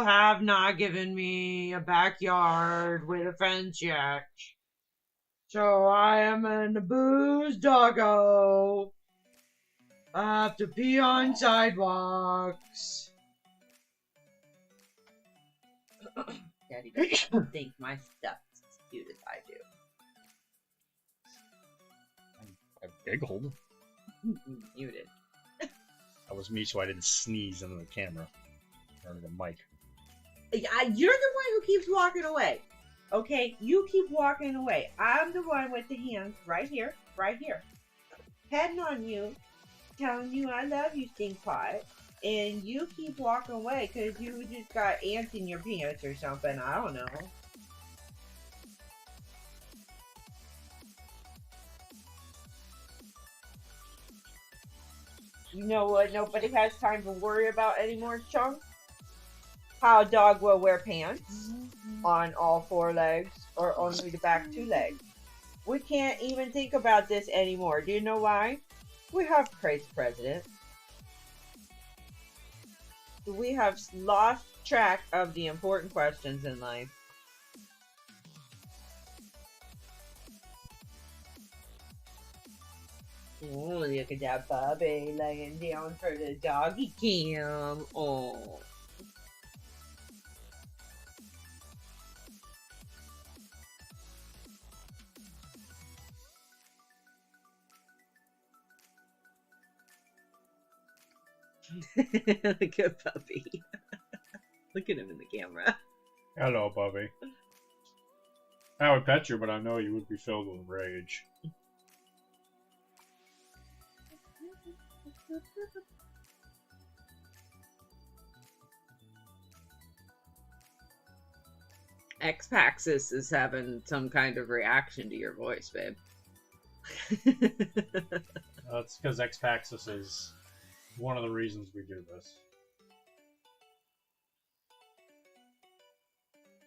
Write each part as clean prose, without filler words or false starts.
have not given me a backyard with a fence yet. So I am an abused doggo. I have to pee on sidewalks. Daddy doesn't think my stuff is as cute as I do. I giggled. You did. That was me, so I didn't sneeze into the camera or the mic. You're the one who keeps walking away. Okay, you keep walking away. I'm the one with the hands right here, petting on you, telling you I love you, stink pot, and you keep walking away because you just got ants in your pants or something. I don't know. You know what? Nobody has time to worry about anymore, Chunk. How a dog will wear pants on all four legs or only the back two legs. We can't even think about this anymore. Do you know why? We have crazy president. We have lost track of the important questions in life. Oh, look at that puppy laying down for the doggy cam. Oh. Look at puppy. Look at him in the camera. Hello, puppy. I would pet you, but I know you would be filled with rage. X-Paxis is having some kind of reaction to your voice, babe. That's because X-Paxis is one of the reasons we do this.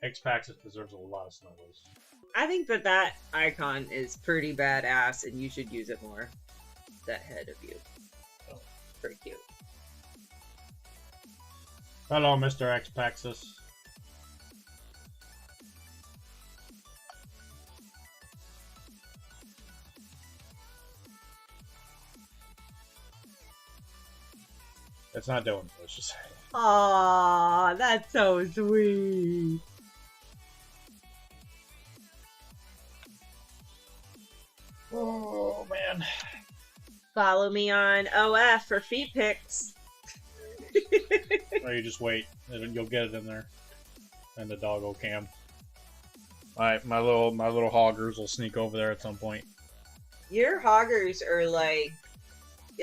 X-Paxis deserves a lot of snuggles. I think that icon is pretty badass and you should use it more. That head of you. Oh. Pretty cute. Hello, Mr. X-Paxis. It's not doing it, let's just say. Aww, that's so sweet. Oh, man. Follow me on OF for feet pics. Or you just wait, and you'll get it in there. And the doggo cam. Alright, my little hoggers will sneak over there at some point. Your hoggers are like...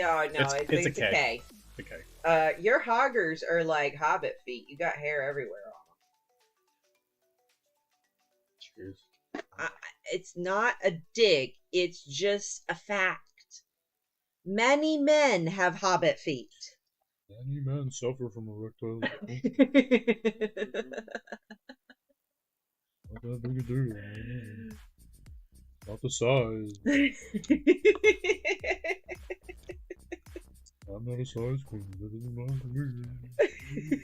Oh, no, It's a K. Okay. Your hoggers are like hobbit feet. You got hair everywhere on them. Cheers. It's not a dig. It's just a fact. Many men have hobbit feet. Many men suffer from erectile. Not that big a deal. Not the size. I'm not a size queen. That doesn't belong to me.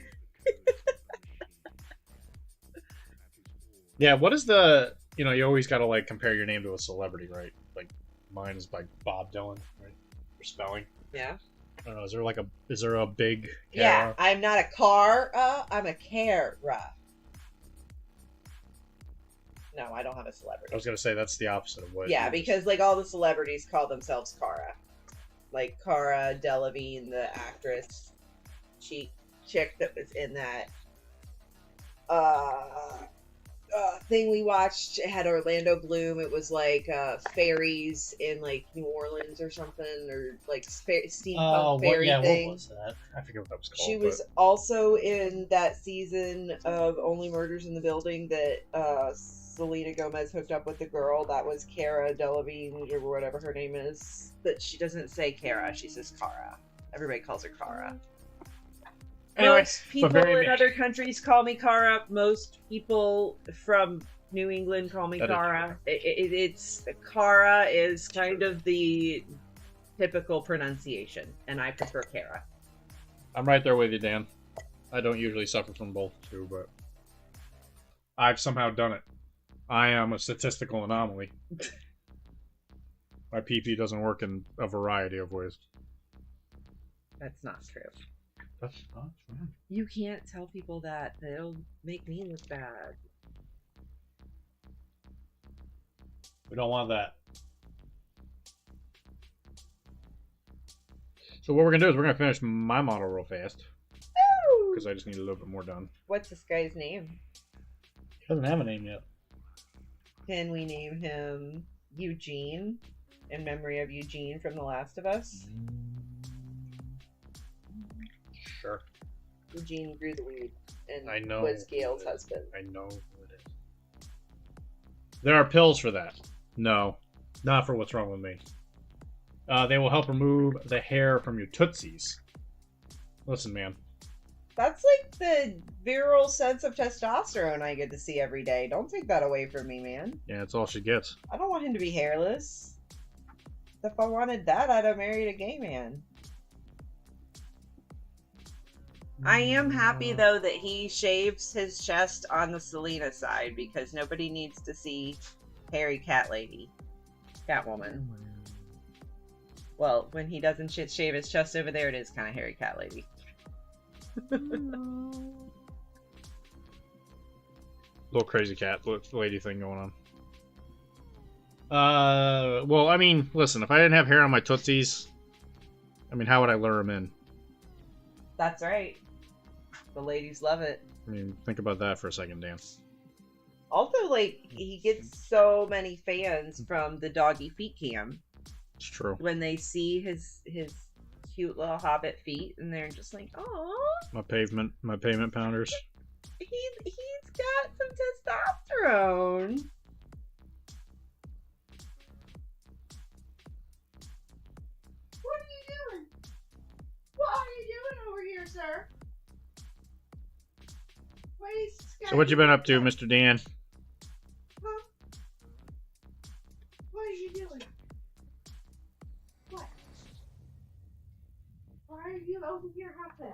Yeah, what is the... You know, you always gotta, like, compare your name to a celebrity, right? Like, mine is by Bob Dylan, right? For spelling. Yeah. I don't know, is there a big... Yeah, I'm not a Cara, I'm a Kara. No, I don't have a celebrity. I was gonna say, that's the opposite of what... Yeah, because, like, all the celebrities call themselves Cara. Like, Cara Delevingne, the actress, chick that was in that thing we watched. It had Orlando Bloom. It was like fairies in like New Orleans or something, or like steampunk fairy thing. What was that? I forget what that was called. She was also in that season of Only Murders in the Building that Selena Gomez hooked up with the girl. That was Cara Delevingne or whatever her name is. But she doesn't say Cara. She says Cara. Everybody calls her Cara. Anyway, most people in other countries call me Cara. Most people from New England call me Cara. It's Cara is kind of the typical pronunciation, and I prefer Cara. I'm right there with you, Dan. I don't usually suffer from both too, but I've somehow done it. I am a statistical anomaly. My PP doesn't work in a variety of ways. That's not true. That's not true. You can't tell people that. It'll make me look bad. We don't want that. So what we're gonna do is we're gonna finish my model real fast. Because I just need a little bit more done. What's this guy's name? He doesn't have a name yet. Can we name him Eugene in memory of Eugene from The Last of Us? Sure. Eugene grew the weed and I know was Gail's husband. I know who it is. There are pills for that. No, not for what's wrong with me. They will help remove the hair from your tootsies. Listen, man. That's like the virile sense of testosterone I get to see every day. Don't take that away from me, man. Yeah, that's all she gets. I don't want him to be hairless. If I wanted that, I'd have married a gay man. I am happy, though, that he shaves his chest on the Selena side, because nobody needs to see hairy cat lady. Catwoman. Well, when he doesn't shave his chest over there, it is kind of hairy cat lady. Little crazy cat lady thing going on. Well, I mean, listen, if I didn't have hair on my tootsies, I mean, how would I lure him in? That's right. The ladies love it. I mean, think about that for a second, Dan. Also, like, he gets so many fans from the doggy feet cam. It's true. When they see his cute little hobbit feet, and they're just like, "Oh, My pavement pounders. he's got some testosterone." What are you doing? What are you doing over here, sir? So what you been up to, Mr. Dan? Huh? What are you doing? What? Why are you over here hopping?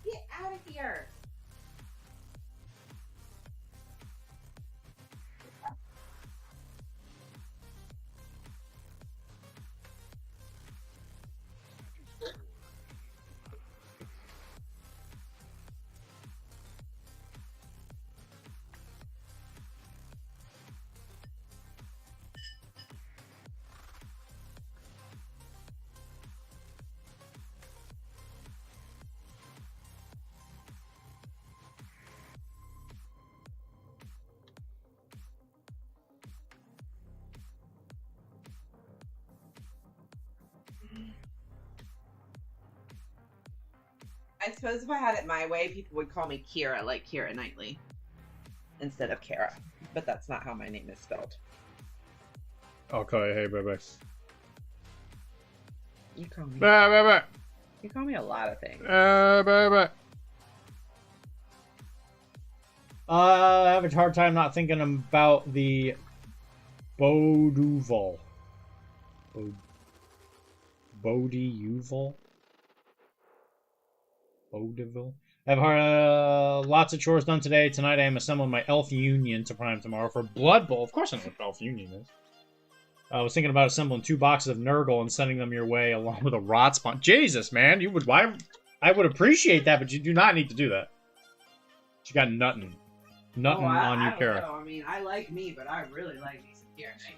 Get out of here! I suppose if I had it my way, people would call me Kira, like Kira Knightley, instead of Kara. But that's not how my name is spelled. Okay, hey, bye-bye. You call me. Bye-bye. You call me a lot of things. Bye-bye. I have a hard time not thinking about the Boduval. Bodeuval? Bodeville? I have lots of chores done today. Tonight I am assembling my Elf Union to prime tomorrow for Blood Bowl. Of course I know what Elf Union is. I was thinking about assembling 2 boxes of Nurgle and sending them your way along with a rot spawn. Jesus, man, you would. Why? I would appreciate that, but you do not need to do that. You got nothing on you, Kara. I mean, I like me, but I really like me some Kira Knightley.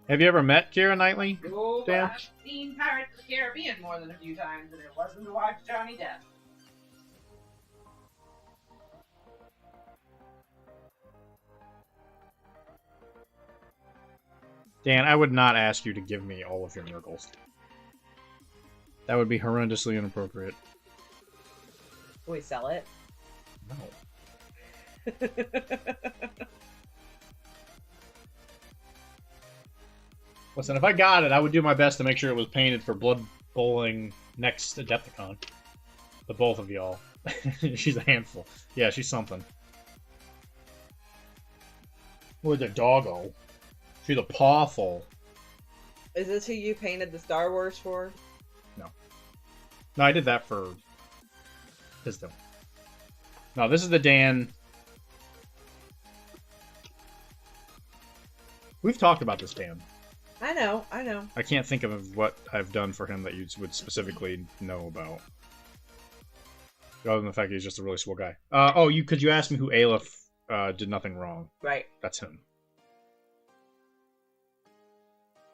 Have you ever met Kira Knightley? Oh, Dan? I've seen Pirates of the Caribbean more than a few times, and it wasn't to watch Johnny Depp. Dan, I would not ask you to give me all of your Nurgles. That would be horrendously inappropriate. Can we sell it? No. Listen, if I got it, I would do my best to make sure it was painted for Blood Bowling next Adepticon. The both of y'all. She's a handful. Yeah, she's something. Look at the doggo. She's a pawful. Is this who you painted the Star Wars for? No. No, I did that for Piston. No, this is the Dan. We've talked about this Dan. I know, I know. I can't think of what I've done for him that you would specifically know about. Other than the fact he's just a really swell guy. Could you ask me who Aleph did nothing wrong? Right. That's him.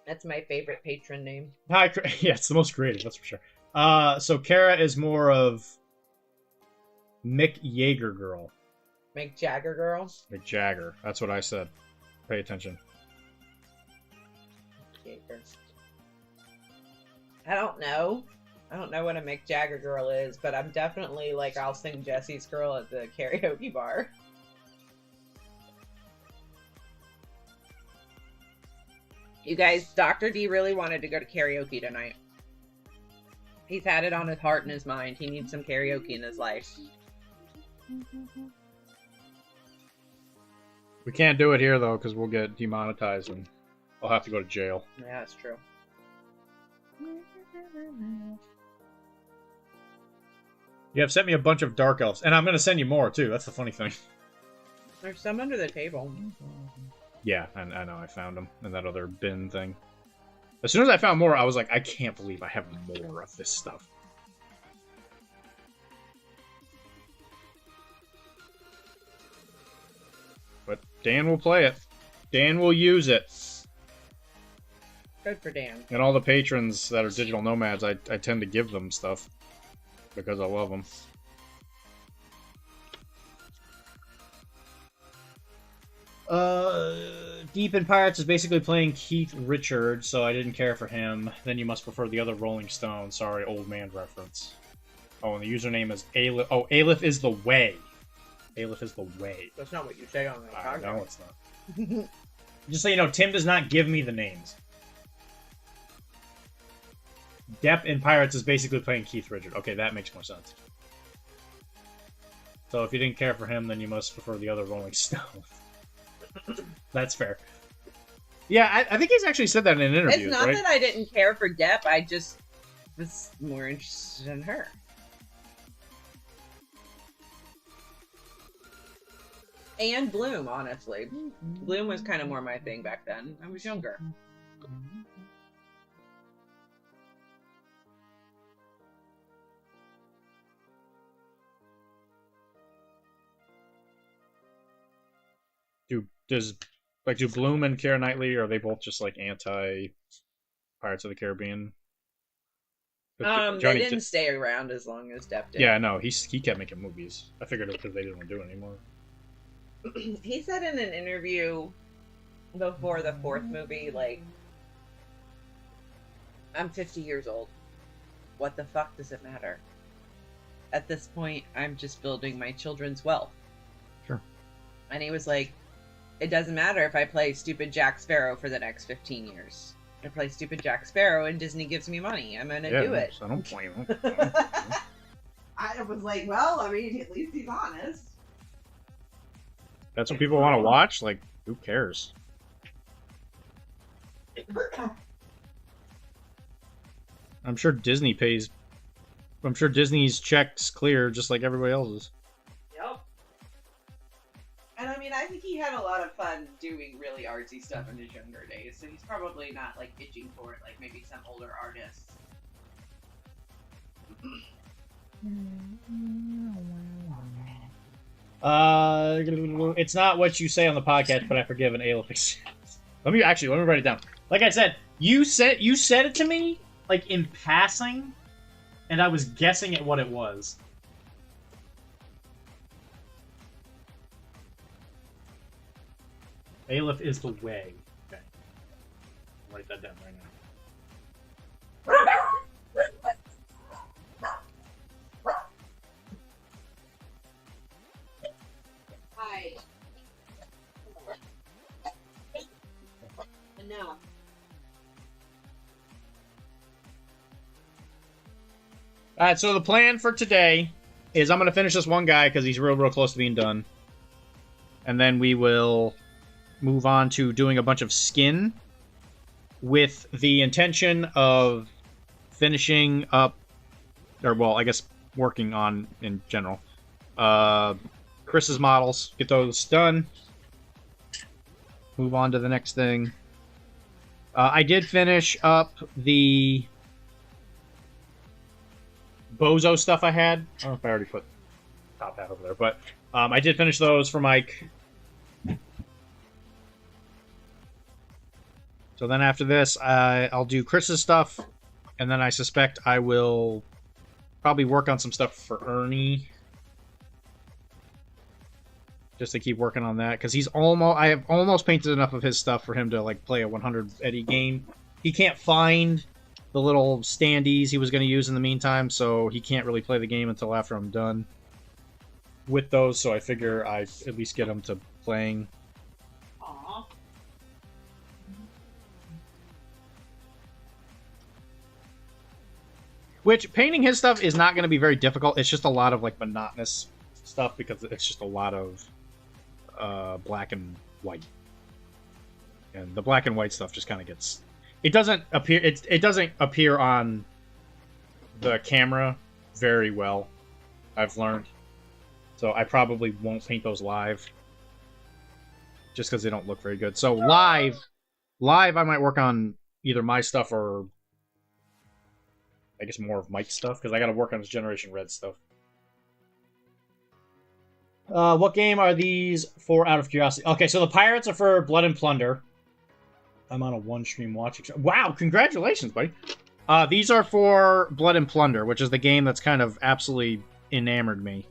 That's my favorite patron name. Hi, yeah, it's the most creative, that's for sure. So Kara is more of Mick Jagger girl. Mick Jagger girl? Mick Jagger. That's what I said. Pay attention. Jagger. I don't know. I don't know what a Mick Jagger girl is, but I'm definitely like, I'll sing Jesse's Girl at the karaoke bar. You guys, Dr. D really wanted to go to karaoke tonight. He's had it on his heart and his mind. He needs some karaoke in his life. We can't do it here, though, because we'll get demonetized and I'll have to go to jail. Yeah, that's true. You have sent me a bunch of Dark Elves, and I'm going to send you more, too. That's the funny thing. There's some under the table. Yeah, I know. I found them in that other bin thing. As soon as I found more, I was like, I can't believe I have more of this stuff. But Dan will play it. Dan will use it. Good for Dan. And all the patrons that are digital nomads, I tend to give them stuff. Because I love them. Deep in Pirates is basically playing Keith Richards, so I didn't care for him. Then you must prefer the other Rolling Stone. Sorry, old man reference. Oh, and the username is Aleph. Oh, Aleph is the way. Aleph is the way. That's not what you say on the podcast. No, it's not. Just so you know, Tim does not give me the names. Depp in Pirates is basically playing Keith Richards. Okay, that makes more sense. So if you didn't care for him, then you must prefer the other Rolling Stone. That's fair. Yeah, I think he's actually said that in an interview. It's not right? that I didn't care for Depp, I just was more interested in her. And Bloom, honestly. Bloom was kind of more my thing back then. I was younger. Do Bloom and Keira Knightley, are they both just like anti Pirates of the Caribbean? They didn't stay around as long as Depp did. Yeah, no, he kept making movies. I figured it because they didn't want to do it anymore. He said in an interview before the fourth movie, like, I'm 50 years old. What the fuck does it matter? At this point, I'm just building my children's wealth. Sure. And he was like, it doesn't matter if I play stupid Jack Sparrow for the next 15 years. I play stupid Jack Sparrow and Disney gives me money. I'm going to do it. I don't blame him. I was like, well, I mean, at least he's honest. That's what people want to watch? Like, who cares? I'm sure Disney pays... I'm sure Disney's checks clear just like everybody else's. Yep. And I mean, I think he had a lot of fun doing really artsy stuff in his younger days, so he's probably not, like, itching for it like maybe some older artists. It's not what you say on the podcast, but I forgive an Aleph. Let me write it down. Like I said, you said it to me, like, in passing, and I was guessing at what it was. Aleph is the way. Okay. I'll write that down right now. Hi. Enough. Alright, so the plan for today is I'm going to finish this one guy because he's real close to being done. And then we will move on to doing a bunch of skin with the intention of finishing up, or well, I guess working on in general. Chris's models, get those done. Move on to the next thing. I did finish up the Bozo stuff I had. I don't know if I already put top hat over there, but I did finish those for Mike. So then after this, I'll do Chris's stuff, and then I suspect I will probably work on some stuff for Ernie. Just to keep working on that, because I have almost painted enough of his stuff for him to like play a 100 Eddie game. He can't find the little standees he was going to use in the meantime, so he can't really play the game until after I'm done with those, so I figure I at least get him to playing. Aww. Which, painting his stuff is not going to be very difficult. It's just a lot of like monotonous stuff, because it's just a lot of black and white. And the black and white stuff just kind of gets... It doesn't appear on the camera very well, I've learned. So I probably won't paint those live, just because they don't look very good. So live I might work on either my stuff or I guess more of Mike's stuff, because I got to work on his Generation Red stuff. What game are these for, out of curiosity? Okay, so the Pirates are for Blood and Plunder. I'm on a one-stream watching show. Wow, congratulations, buddy. These are for Blood and Plunder, which is the game that's kind of absolutely enamored me.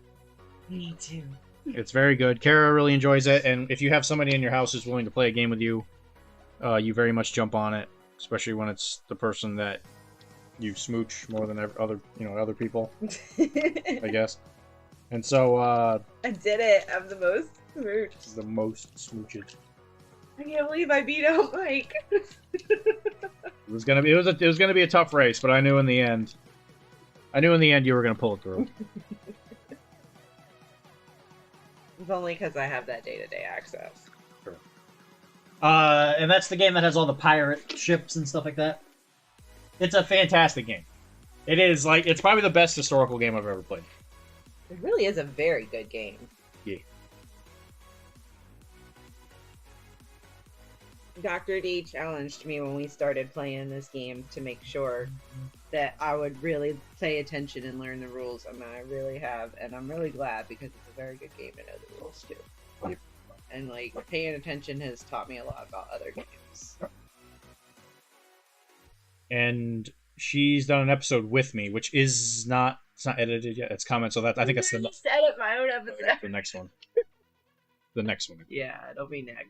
Me too. It's very good. Kara really enjoys it, and if you have somebody in your house who's willing to play a game with you, you very much jump on it, especially when it's the person that you smooch more than other people, I guess. And so, I did it. I'm the most smooched. The most smooches. I can't believe I beat out Mike. It was gonna be a tough race, but I knew in the end you were gonna pull it through. It's only because I have that day-to-day access. Sure. And that's the game that has all the pirate ships and stuff like that. It's a fantastic game. It is it's probably the best historical game I've ever played. It really is a very good game. Yeah. Dr.D challenged me when we started playing this game to make sure that I would really pay attention and learn the rules, and I really have, and I'm really glad, because it's a very good game to know the rules too. Yeah. And paying attention has taught me a lot about other games. And she's done an episode with me, which is not edited yet. It's comments, so I think that's the just edit my own episode. The next one. The next one. Yeah, it'll be next.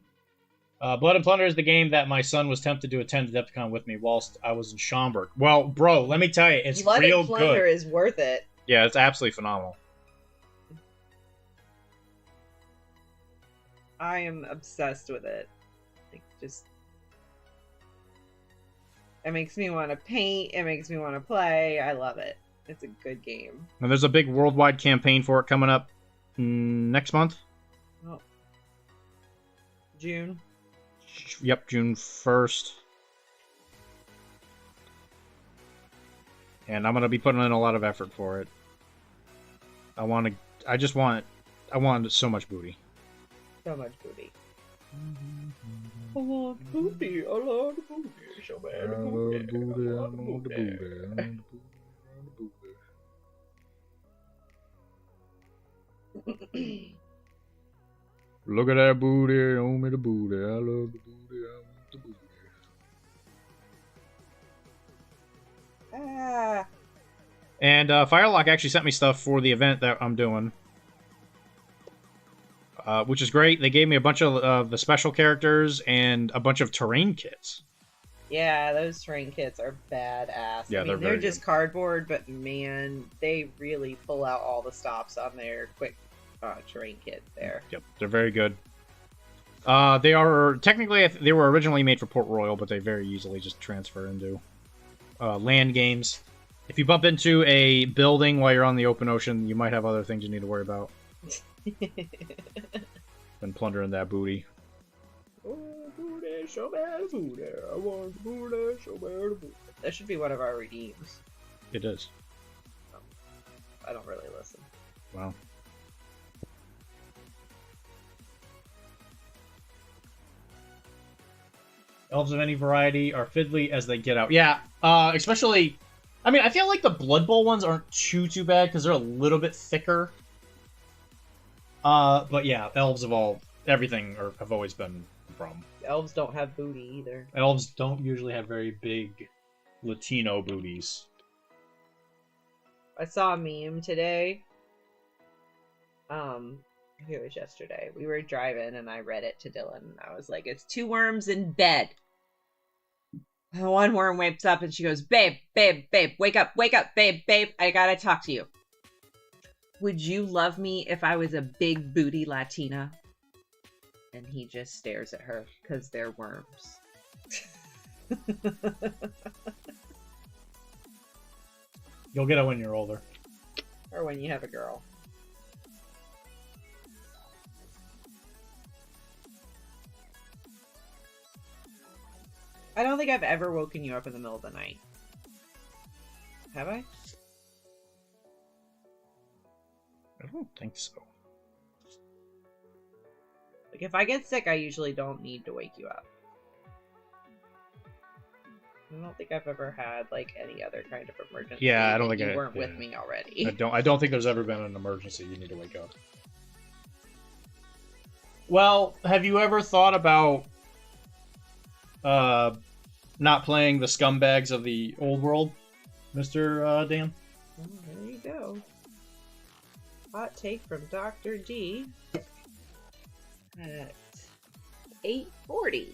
Blood and Plunder is the game that my son was tempted to attend Adepticon with me whilst I was in Schaumburg. Well, bro, let me tell you, it's Blood real and Plunder good. is worth it. Yeah, it's absolutely phenomenal. I am obsessed with it. It makes me want to paint. It makes me want to play. I love it. It's a good game. And there's a big worldwide campaign for it coming up next month. Oh. June. Yep, June 1st. And I'm going to be putting in a lot of effort for it. I want so much booty. So much booty. A lot of booty, a lot of booty, so bad booty, a lot of booty. Look at that booty, oh me the booty, I love the booty, I want the booty. Ah. And Firelock actually sent me stuff for the event that I'm doing. Which is great. They gave me a bunch of the special characters and a bunch of terrain kits. Yeah, those terrain kits are badass. Yeah, I mean, they're just cardboard, but man, they really pull out all the stops on their quick terrain kits there. Yep, they're very good. They are technically they were originally made for Port Royal, but they very easily just transfer into land games. If you bump into a building while you're on the open ocean, you might have other things you need to worry about than plundering that booty. Oh, booty, so bad booty. I want booty, so bad booty. That should be one of our redeems. It is. I don't really listen. Wow. Elves of any variety are fiddly as they get out. Yeah, especially... I mean, I feel like the Blood Bowl ones aren't too bad because they're a little bit thicker. But yeah, elves of everything have always been a problem. Elves don't have booty either. Elves don't usually have very big Latino booties. I saw a meme today. It was yesterday. We were driving and I read it to Dylan. I was like, it's 2 worms in bed. One worm wakes up and she goes, babe, wake up, babe, I gotta talk to you. Would you love me if I was a big booty Latina? And he just stares at her because they're worms. You'll get it when you're older. Or when you have a girl. I don't think I've ever woken you up in the middle of the night. Have I? I don't think so. Like, if I get sick, I usually don't need to wake you up. I don't think I've ever had, like, any other kind of emergency. Yeah, I don't think you weren't with me already. I don't think there's ever been an emergency you need to wake up. Well, have you ever thought about not playing the scumbags of the old world, Mr. Dan? Oh, there you go. Hot take from Dr.D. at 8:40.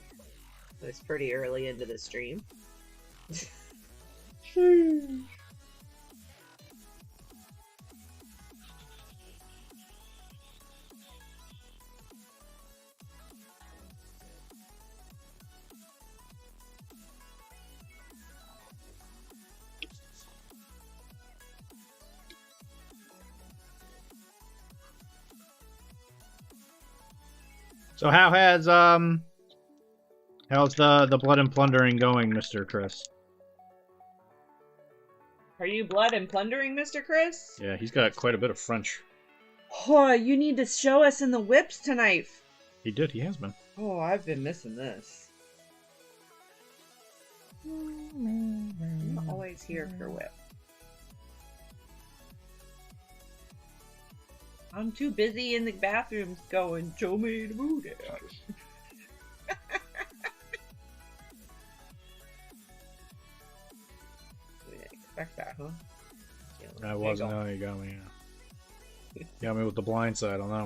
It's pretty early into the stream. So how's the blood and plundering going, Mr. Chris? Are you blood and plundering, Mr. Chris? Yeah, he's got quite a bit of French. Oh, you need to show us in the whips tonight. He has been. Oh, I've been missing this. I'm always here for whip. I'm too busy in the bathrooms going, show me the booty. We didn't expect that, huh? I wasn't. No, you got me. Yeah. Got me with the blind side on that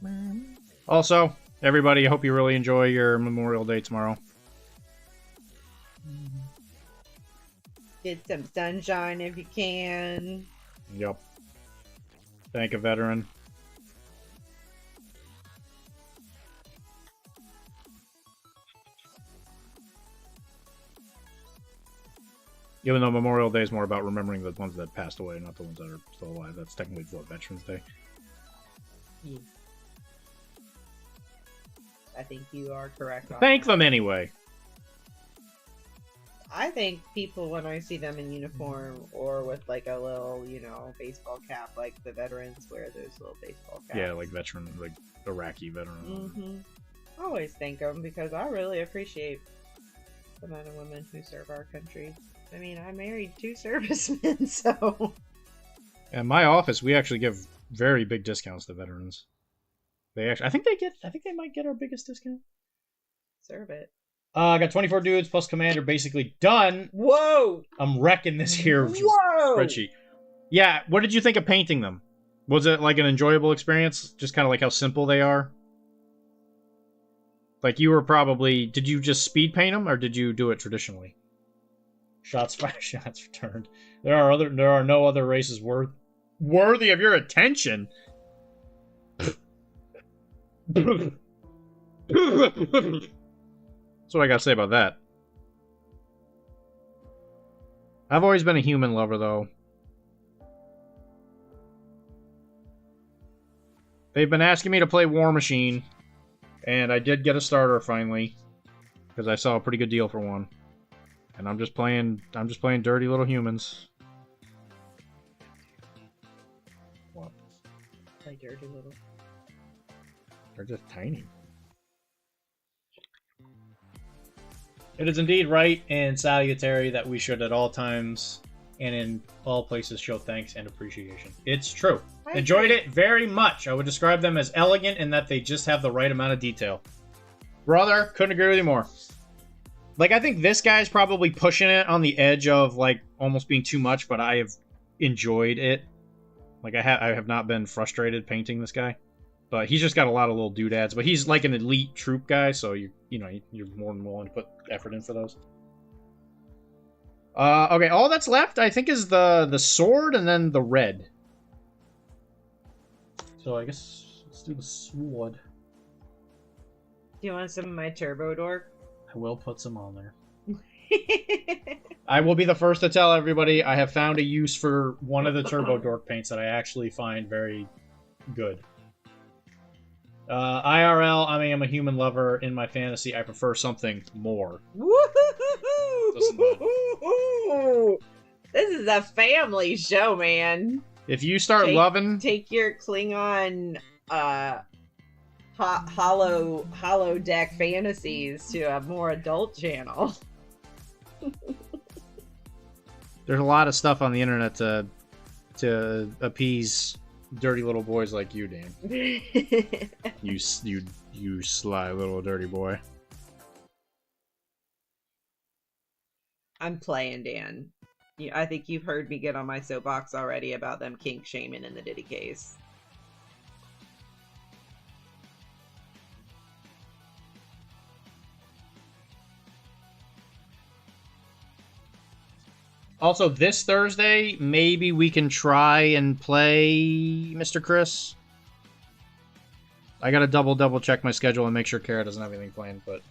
one. Also, everybody, I hope you really enjoy your Memorial Day tomorrow. Get some sunshine if you can. Yep. Thank a veteran. Even though Memorial Day is more about remembering the ones that passed away, not the ones that are still alive. That's technically for Veterans Day. Yeah. I think you are correct. Thank them anyway. I think people, when I see them in uniform or with like a little, baseball cap, like the veterans wear those little baseball caps. Yeah, like veteran, like Iraqi veteran. Mm-hmm. I always thank them because I really appreciate the men and women who serve our country. I mean, I married 2 servicemen, so. In my office, we actually give very big discounts to veterans. I think they might get our biggest discount. Serve it. I got 24 dudes plus commander basically done. Whoa! I'm wrecking this here Whoa! spreadsheet. Yeah, what did you think of painting them? Was it like an enjoyable experience? Just kind of like how simple they are? Like you were probably... Did you just speed paint them or did you do it traditionally? Shots fired, shots returned. There are no other races worthy of your attention. That's what I gotta say about that. I've always been a human lover, though. They've been asking me to play War Machine, and I did get a starter finally, because I saw a pretty good deal for one. And I'm just playing dirty little humans. What? Play dirty little. They're just tiny. It is indeed right and salutary that we should at all times and in all places show thanks and appreciation. It's true. Enjoyed it very much. I would describe them as elegant in that they just have the right amount of detail. Brother, couldn't agree with you more. Like, I think this guy's probably pushing it on the edge of, like, almost being too much, but I have enjoyed it. Like, I have not been frustrated painting this guy. But he's just got a lot of little doodads. But he's like an elite troop guy, so you're more than willing to put effort in for those. Okay, all that's left, I think, is the sword and then the red. So I guess let's do the sword. Do you want some of my turbo dork? I will put some on there. I will be the first to tell everybody I have found a use for one of the turbo dork paints that I actually find very good. IRL, I mean, I'm a human lover. In my fantasy, I prefer something more. Woo-hoo-hoo-hoo-hoo! This is a family show, man. If you start loving... Take your Klingon hollow deck fantasies to a more adult channel. There's a lot of stuff on the internet to appease dirty little boys like you, Dan. you sly little dirty boy. I'm playing, Dan. I think you've heard me get on my soapbox already about them kink shaming in the Diddy case. Also, this Thursday, maybe we can try and play Mr. Chris. I gotta double check my schedule and make sure Kara doesn't have anything planned, but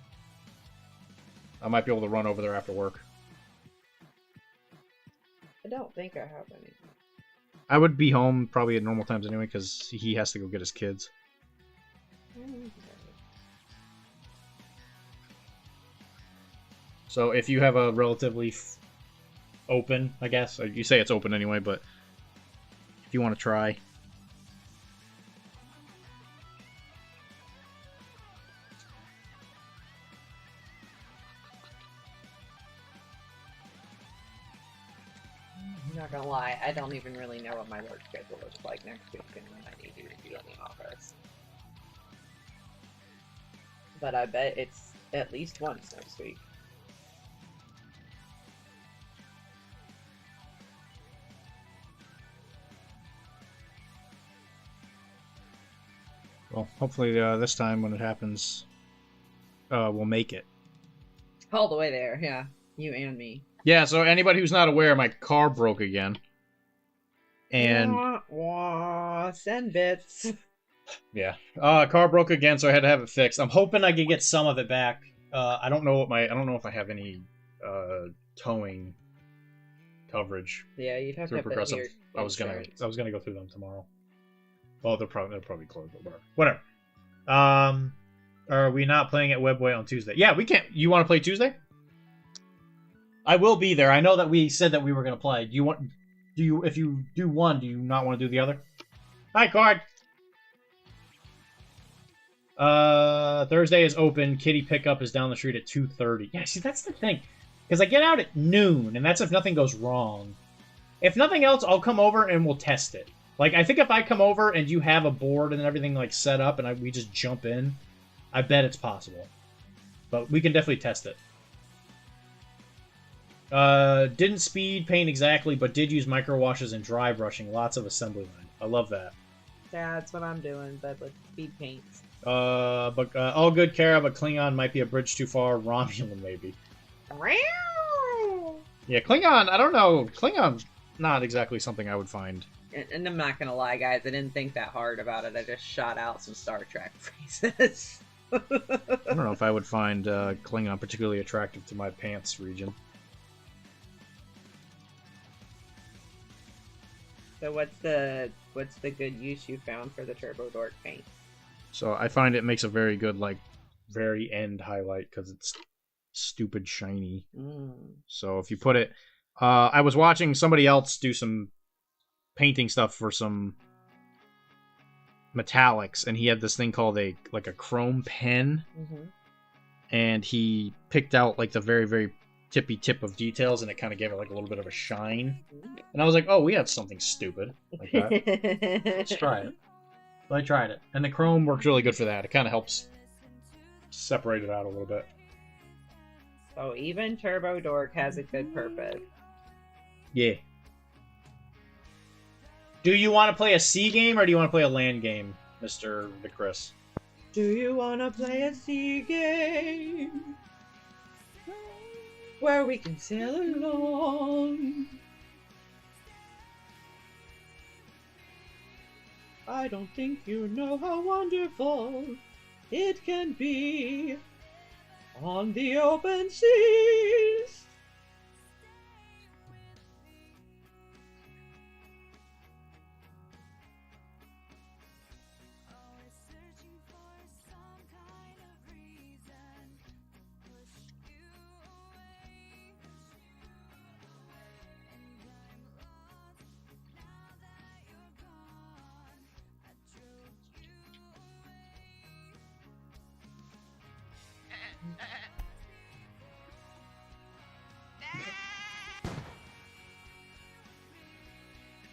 I might be able to run over there after work. I don't think I have any. I would be home probably at normal times anyway, because he has to go get his kids. So if you have a relatively open, I guess. You say it's open anyway, but if you want to try. I'm not gonna lie, I don't even really know what my work schedule looks like next week and when I need you to be in the office. But I bet it's at least once next week. Well, hopefully this time when it happens, we'll make it. All the way there, yeah. You and me. Yeah, so anybody who's not aware, my car broke again. And... send bits. Yeah. Car broke again, so I had to have it fixed. I'm hoping I can get some of it back. I don't know if I have any towing coverage. Yeah, you'd have to have Progressive. I was gonna go through them tomorrow. Well, they're probably closed, but whatever. Are we not playing at Webway on Tuesday? Yeah, we can't. You want to play Tuesday? I will be there. I know that we said that we were going to play. If you do one, do you not want to do the other? Hi, Card. Thursday is open. Kitty pickup is down the street at 2:30. Yeah, see, that's the thing. Because I get out at noon, and that's if nothing goes wrong. If nothing else, I'll come over and we'll test it. Like, I think if I come over and you have a board and everything, like, set up and we just jump in, I bet it's possible. But we can definitely test it. Didn't speed paint exactly, but did use micro washes and dry brushing. Lots of assembly line. I love that. Yeah, that's what I'm doing, but with speed paints. But all good, Kara, but Klingon might be a bridge too far. Romulan, maybe. Yeah, Klingon, I don't know. Klingon's not exactly something I would find. And I'm not gonna lie, guys, I didn't think that hard about it. I just shot out some Star Trek phrases. I don't know if I would find Klingon particularly attractive to my pants region. So what's the good use you found for the Turbo Dork paint? So I find it makes a very good, like, very end highlight because it's stupid shiny. So if you put it... I was watching somebody else do some painting stuff for some metallics, and he had this thing called a chrome pen, and he picked out like the very, very tippy tip of details, and it kind of gave it like a little bit of a shine. And I was like, oh, we have something stupid like that. Let's try it. So I tried it, and the chrome works really good for that. It kind of helps separate it out a little bit. So even Turbo Dork has a good purpose. Yeah. Do you want to play a sea game, or do you want to play a land game, Mr. Chris? Do you want to play a sea game where we can sail along? I don't think you know how wonderful it can be on the open seas.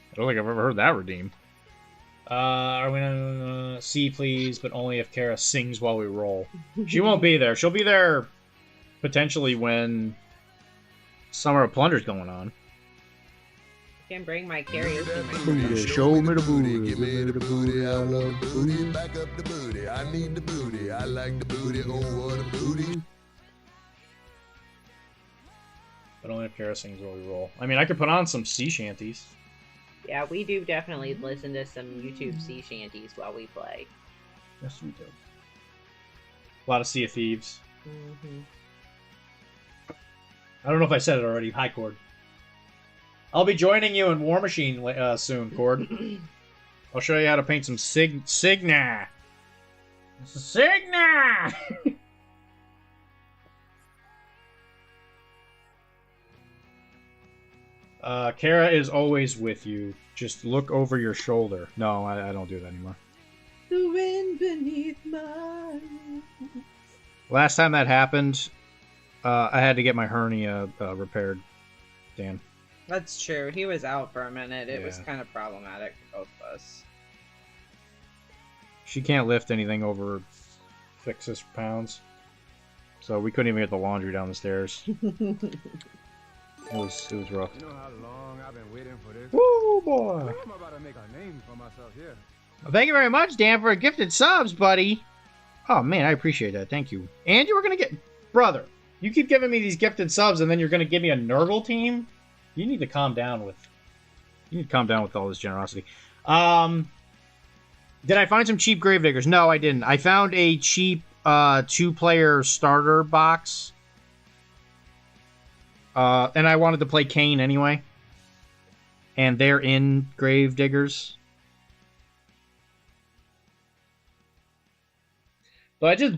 I don't think I've ever heard that redeem. Are we gonna see, please, but only if Kara sings while we roll. She won't be there. She'll be there potentially when Summer of Plunder's going on. I can bring my carrier to my Booty, show me the booty, give me the booty, I love the booty, back up the booty, I need the booty, I like the booty, oh what a booty. But only if Kara sings while we roll. I mean, I could put on some sea shanties. Yeah, we do definitely listen to some YouTube sea shanties while we play. Yes, we do. A lot of Sea of Thieves. I don't know if I said it already. Hi, Cord. I'll be joining you in War Machine soon, Cord. I'll show you how to paint some Signa. Signa! Kara is always with you. Just look over your shoulder. No, I don't do that anymore. The wind beneath my... Last time that happened, I had to get my hernia repaired, Dan. That's true. He was out for a minute. It was Yeah. kind of problematic for both of us. She can't lift anything over 6 pounds. So we couldn't even get the laundry down the stairs. It was rough. You know how long I've been waiting for this? Woo, boy! I'm about to make a name for myself here. Well, thank you very much, Dan, for gifted subs, buddy. Oh, man, I appreciate that. Thank you. And you were going to get... Brother, you keep giving me these gifted subs, and then you're going to give me a Nurgle team? You need to calm down with... You need to calm down with all this generosity. Did I find some cheap Gravediggers? No, I didn't. I found a cheap 2-player starter box. And I wanted to play Kane anyway. And they're in Gravediggers. So I just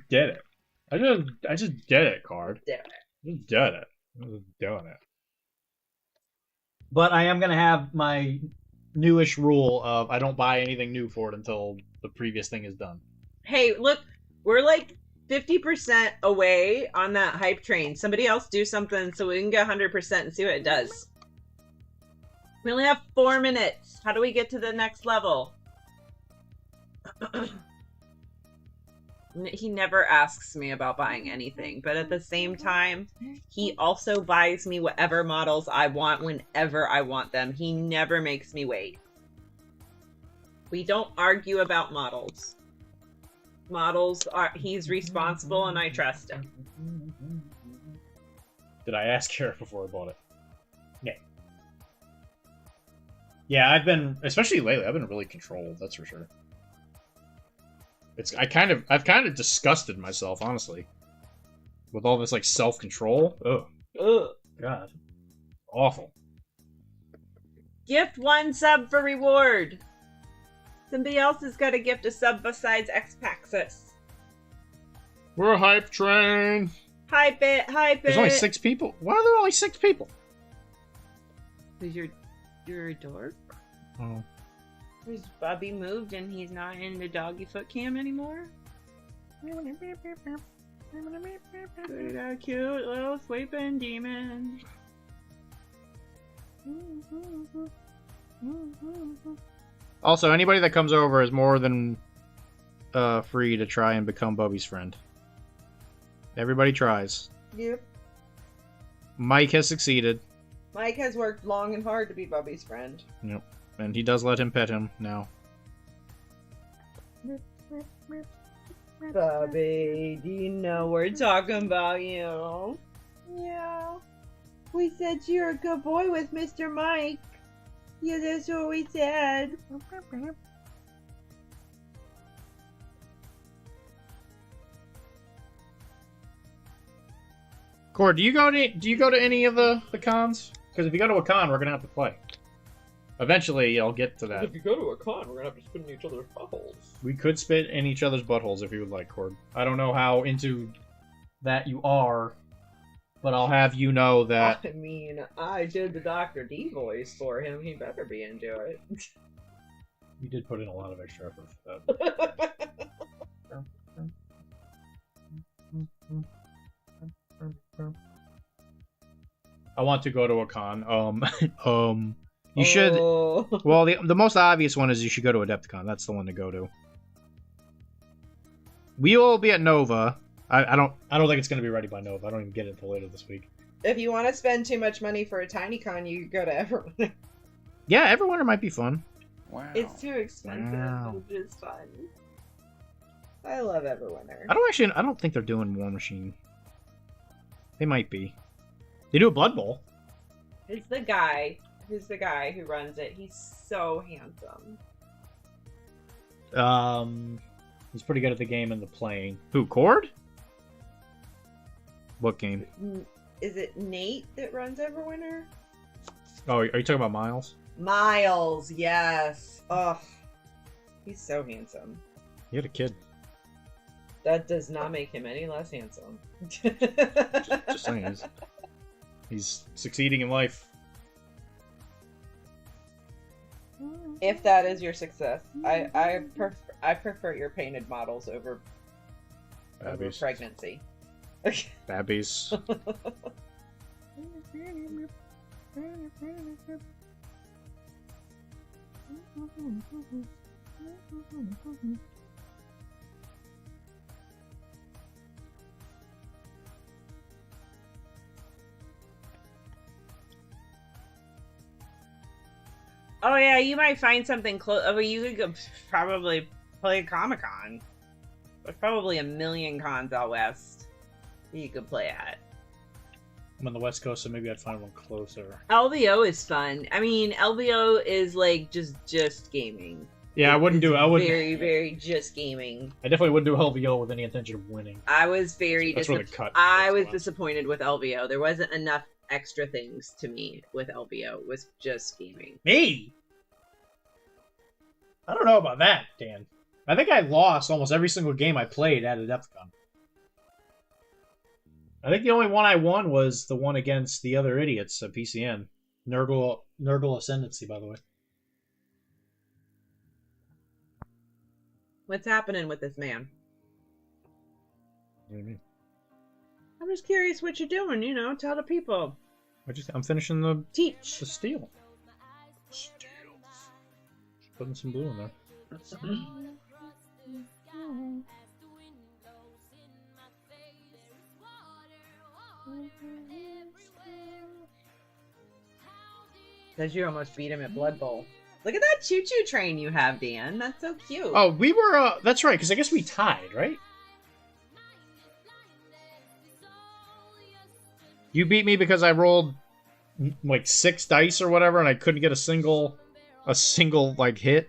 did it. I just did it, Card. Damn it. Just did it. I'm just doing it. But I am gonna have my newish rule of I don't buy anything new for it until the previous thing is done. Hey, look, we're like 50% away on that hype train. Somebody else do something so we can get 100% and see what it does. We only have 4 minutes. How do we get to the next level? He never asks me about buying anything, but at the same time, he also buys me whatever models I want whenever I want them. He never makes me wait. We don't argue about models. Models are... He's responsible and I trust him. Did I ask her before I bought it? Yeah. Yeah, I've been, especially lately, I've been really controlled, that's for sure. I've kind of disgusted myself, honestly. With all this, like, self-control. Ugh. God. Awful. Gift 1 sub for reward. Somebody else has got to gift a sub besides Xpaxis. We're a hype train. Hype it. There's only 6 people. Why are there only 6 people? Because you're a dork. Oh. Because Bubby moved and he's not in the doggy foot cam anymore. Look at that cute little sweeping demon. Also, anybody that comes over is more than free to try and become Bubby's friend. Everybody tries. Yep. Mike has succeeded. Mike has worked long and hard to be Bubby's friend. Yep. And he does let him pet him now. Bubby, do you know we're talking about you? Yeah. We said you're a good boy with Mr. Mike. Yeah, that's what we said. Cord, do you go to any of the cons? Because if you go to a con, we're gonna have to play. Eventually, I'll get to that. If you go to a con, we're gonna have to spit in each other's buttholes. We could spit in each other's buttholes if you would like, Cord. I don't know how into that you are, but I'll have you know that. I mean, I did the Dr.D voice for him. He better be into it. You did put in a lot of extra effort for that. I want to go to a con. You should. Well, the most obvious one is you should go to Adepticon. That's the one to go to. We will be at Nova. I don't think it's going to be ready by Nova. I don't even get it until later this week. If you want to spend too much money for a tiny con, you go to Everwinter. Yeah, Everwinter might be fun. Wow. It's too expensive. Wow. It's fun. I love Everwinter. I don't think they're doing War Machine. They might be. They do a Blood Bowl. It's the guy. Who's the guy who runs it? He's so handsome. He's pretty good at the game and the playing. Who, Cord? What game? Is it Nate that runs Everwinter? Oh, are you talking about Miles? Miles, yes. Ugh. He's so handsome. He had a kid. That does not make him any less handsome. Just saying. He's succeeding in life. If that is your success, I prefer your painted models over pregnancy. Babbies. Oh yeah, you might find something close. Oh, you could go probably play Comic-Con. There's probably a million cons out west that you could play at. I'm on the West Coast, so maybe I'd find one closer. LVO is fun. I mean, LVO is like just gaming. Yeah, I wouldn't do it. I would very, very just gaming. I definitely wouldn't do LVO with any intention of winning. I was very disappointed with LVO. There wasn't enough extra things to me with LVO. It was just gaming. Me? I don't know about that, Dan. I think I lost almost every single game I played at Adepticon. I think the only one I won was the one against the other idiots at PCN. Nurgle Ascendancy, by the way. What's happening with this man? What do you mean? I'm just curious what you're doing, you know, tell the people. I'm finishing the Teach. the steel. Just putting some blue in there. Says you almost beat him at Blood Bowl. Look at that choo-choo train you have, Dan. That's so cute. Oh, we were, that's right, because I guess we tied, right? You beat me because I rolled, like, 6 dice or whatever, and I couldn't get a single, like, hit.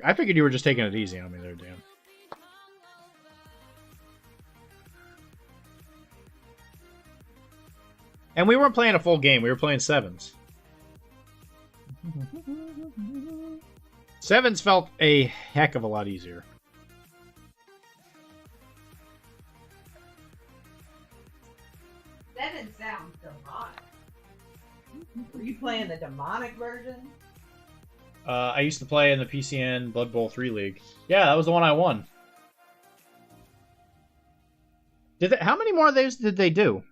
I figured you were just taking it easy on me there, Dan. And we weren't playing a full game. We were playing sevens. Sevens felt a heck of a lot easier. Seven sounds demonic. Were you playing the demonic version? I used to play in the PCN Blood Bowl 3 League. Yeah, that was the one I won. How many more of those did they do?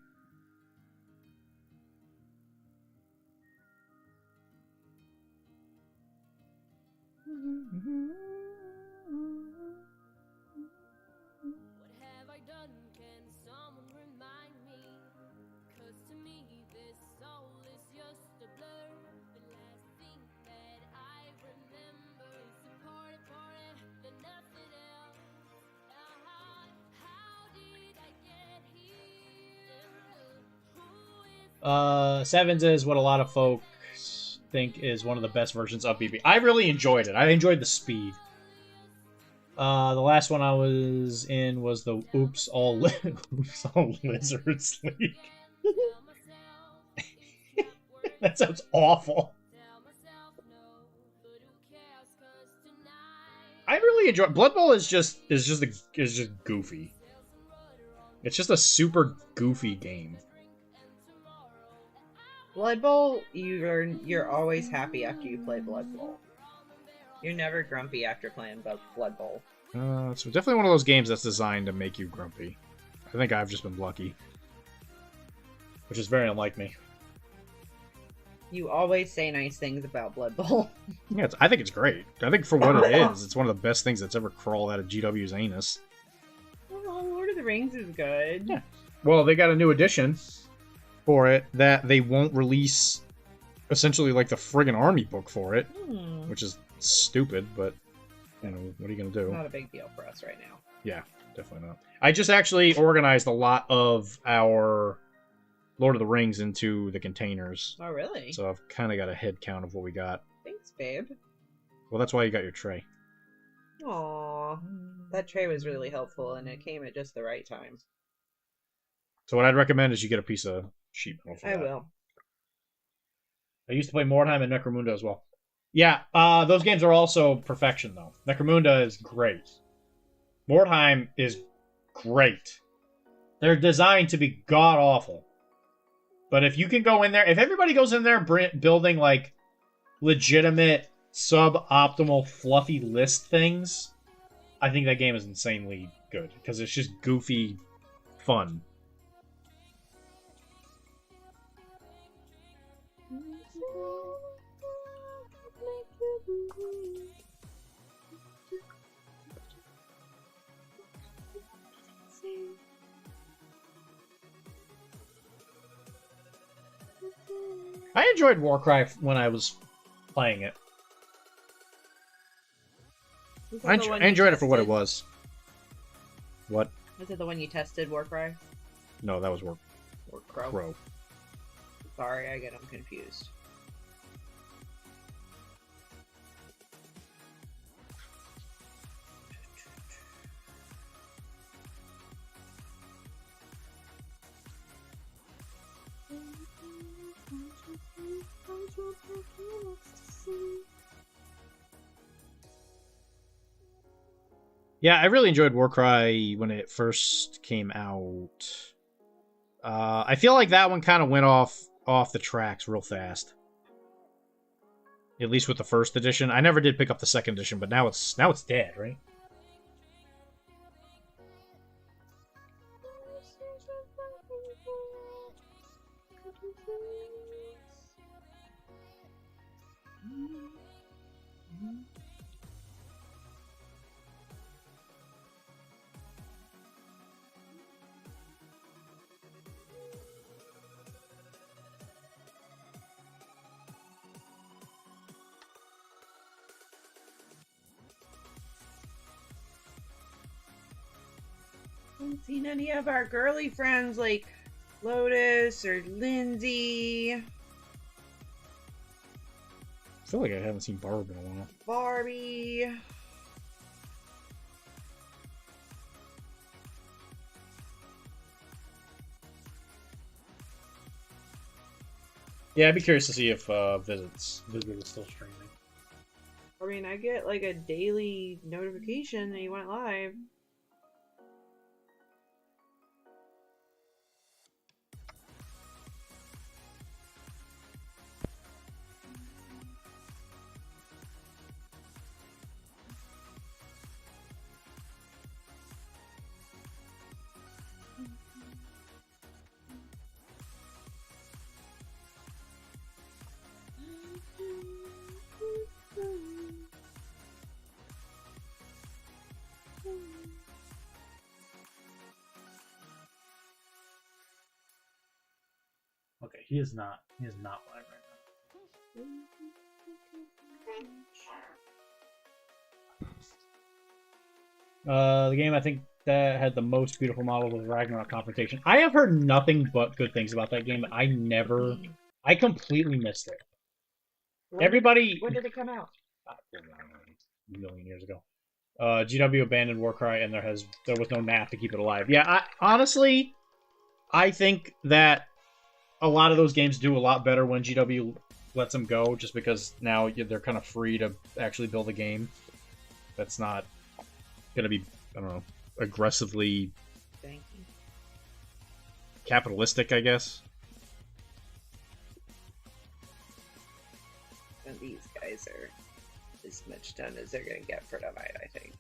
Sevens is what a lot of folks think is one of the best versions of BB. I really enjoyed it. I enjoyed the speed. The last one I was in was the Oops All Lizards League. That sounds awful. I really enjoy Blood Bowl. Is just goofy. It's just a super goofy game. Blood Bowl, you're always happy after you play Blood Bowl. You're never grumpy after playing Blood Bowl. It's definitely one of those games that's designed to make you grumpy. I think I've just been lucky. Which is very unlike me. You always say nice things about Blood Bowl. Yeah, I think it's great. I think for what it is, it's one of the best things that's ever crawled out of GW's anus. Oh, Lord of the Rings is good. Yeah. Well, they got a new edition for it that they won't release essentially like the friggin' army book for it, which is stupid, but you know, what are you gonna do? Not a big deal for us right now. Yeah, definitely not. I just actually organized a lot of our Lord of the Rings into the containers. Oh, really? So I've kind of got a head count of what we got. Thanks, babe. Well, that's why you got your tray. Aw, that tray was really helpful, and it came at just the right time. So what I'd recommend is you get a piece of sheet metal for that. I will. I used to play Mordheim and Necromunda as well. Yeah, those games are also perfection, though. Necromunda is great. Mordheim is great. They're designed to be god-awful. But if you can go in there... If everybody goes in there building, like, legitimate, suboptimal, fluffy list things, I think that game is insanely good. Because it's just goofy fun. I enjoyed Warcry when I was playing it. I enjoyed it for what it was. What? Was it the one you tested, Warcry? No, that was Warcrow. Crow. Sorry, I get them confused. Yeah, I really enjoyed Warcry when it first came out. I feel like that one kind of went off the tracks real fast. At least with the first edition. I never did pick up the second edition, but now it's dead, right? Haven't seen any of our girly friends like Lotus or Lindsay. feel like I haven't seen Barb in a while. Barbie. Yeah, I'd be curious to see if Visit is still streaming. I mean, I get like a daily notification that you went live. Okay, he is not live right now. The game I think that had the most beautiful models was Ragnarok Confrontation. I have heard nothing but good things about that game. I completely missed it. Everybody. When did it come out? A million years ago. GW abandoned Warcry, and there was no map to keep it alive. Yeah, honestly, I think that a lot of those games do a lot better when GW lets them go, just because now they're kind of free to actually build a game that's not going to be, I don't know, aggressively capitalistic, I guess. And these guys are as much done as they're going to get for tonight, I think.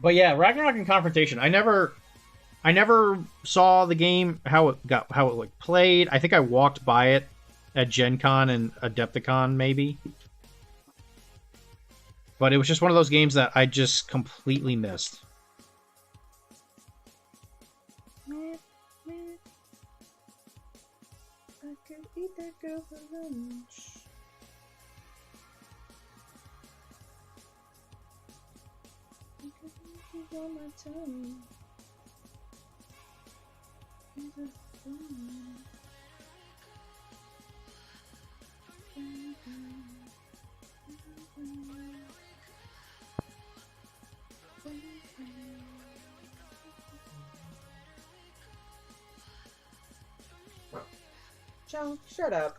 But yeah, Ragnarok and Confrontation. I never saw the game, how it like played. I think I walked by it at Gen Con and Adepticon maybe. But it was just one of those games that I just completely missed. I could eat that girl for lunch. On my tongue. Joe, shut up.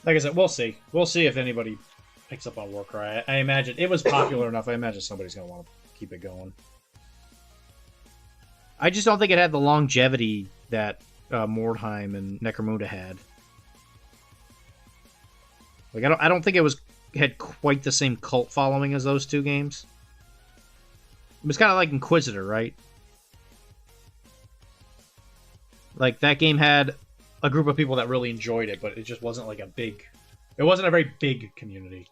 Like I said, we'll see. We'll see if anybody picks up on Warcry. I imagine it was popular enough. I imagine somebody's going to want to keep it going. I just don't think it had the longevity that Mordheim and Necromunda had. Like I don't think it had quite the same cult following as those two games. It was kind of like Inquisitor, right? Like that game had a group of people that really enjoyed it, but it just wasn't like it wasn't a very big community.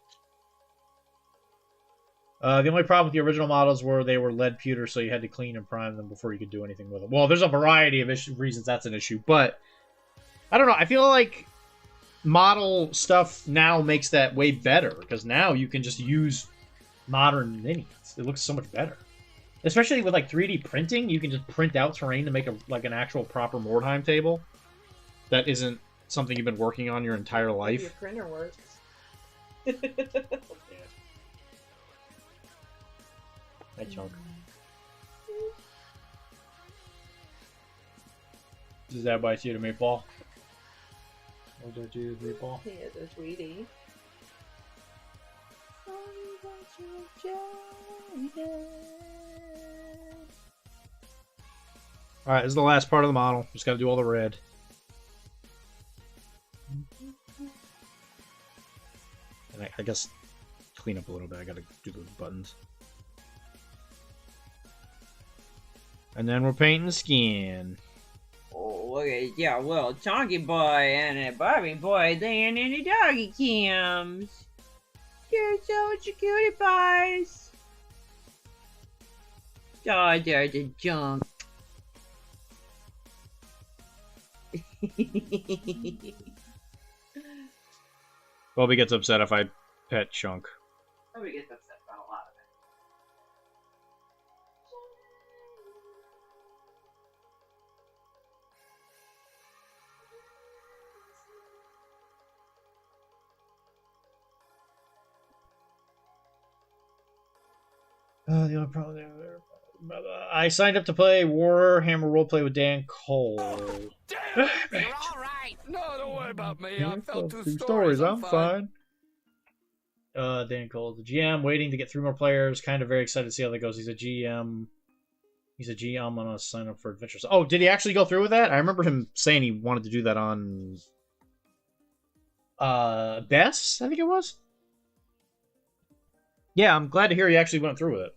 The only problem with the original models were they were lead pewter, so you had to clean and prime them before you could do anything with them. Well, there's a variety of reasons that's an issue, but I don't know. I feel like model stuff now makes that way better, because now you can just use modern minis. It looks so much better. Especially with like 3D printing, you can just print out terrain to make an actual proper Mordheim table. That isn't something you've been working on your entire life. Your printer works. Hey, Chunk. Does that bite you to meatball? Or did you meatball? He is a sweetie. Alright, this is the last part of the model. Just gotta do all the red. And I guess clean up a little bit. I gotta do those buttons. And then we're painting the skin. Oh, look at your little chunky boy and a Barbie boy laying in the doggy cams. You're such a cutie pies. Oh, there's a junk. Bobby gets upset if I pet Chunk. Nobody gets upset about a lot The only problem there. I signed up to play Warhammer Roleplay with Dan Cole. Damn, you're all right. No, don't worry about me. I felt two Two stories. I'm fine. Dan Cole, the GM, waiting to get 3 more players. Kind of very excited to see how that goes. He's a GM. He's a GM on a sign up for adventures. Oh, did he actually go through with that? I remember him saying he wanted to do that on Bess, I think it was. Yeah, I'm glad to hear he actually went through with it.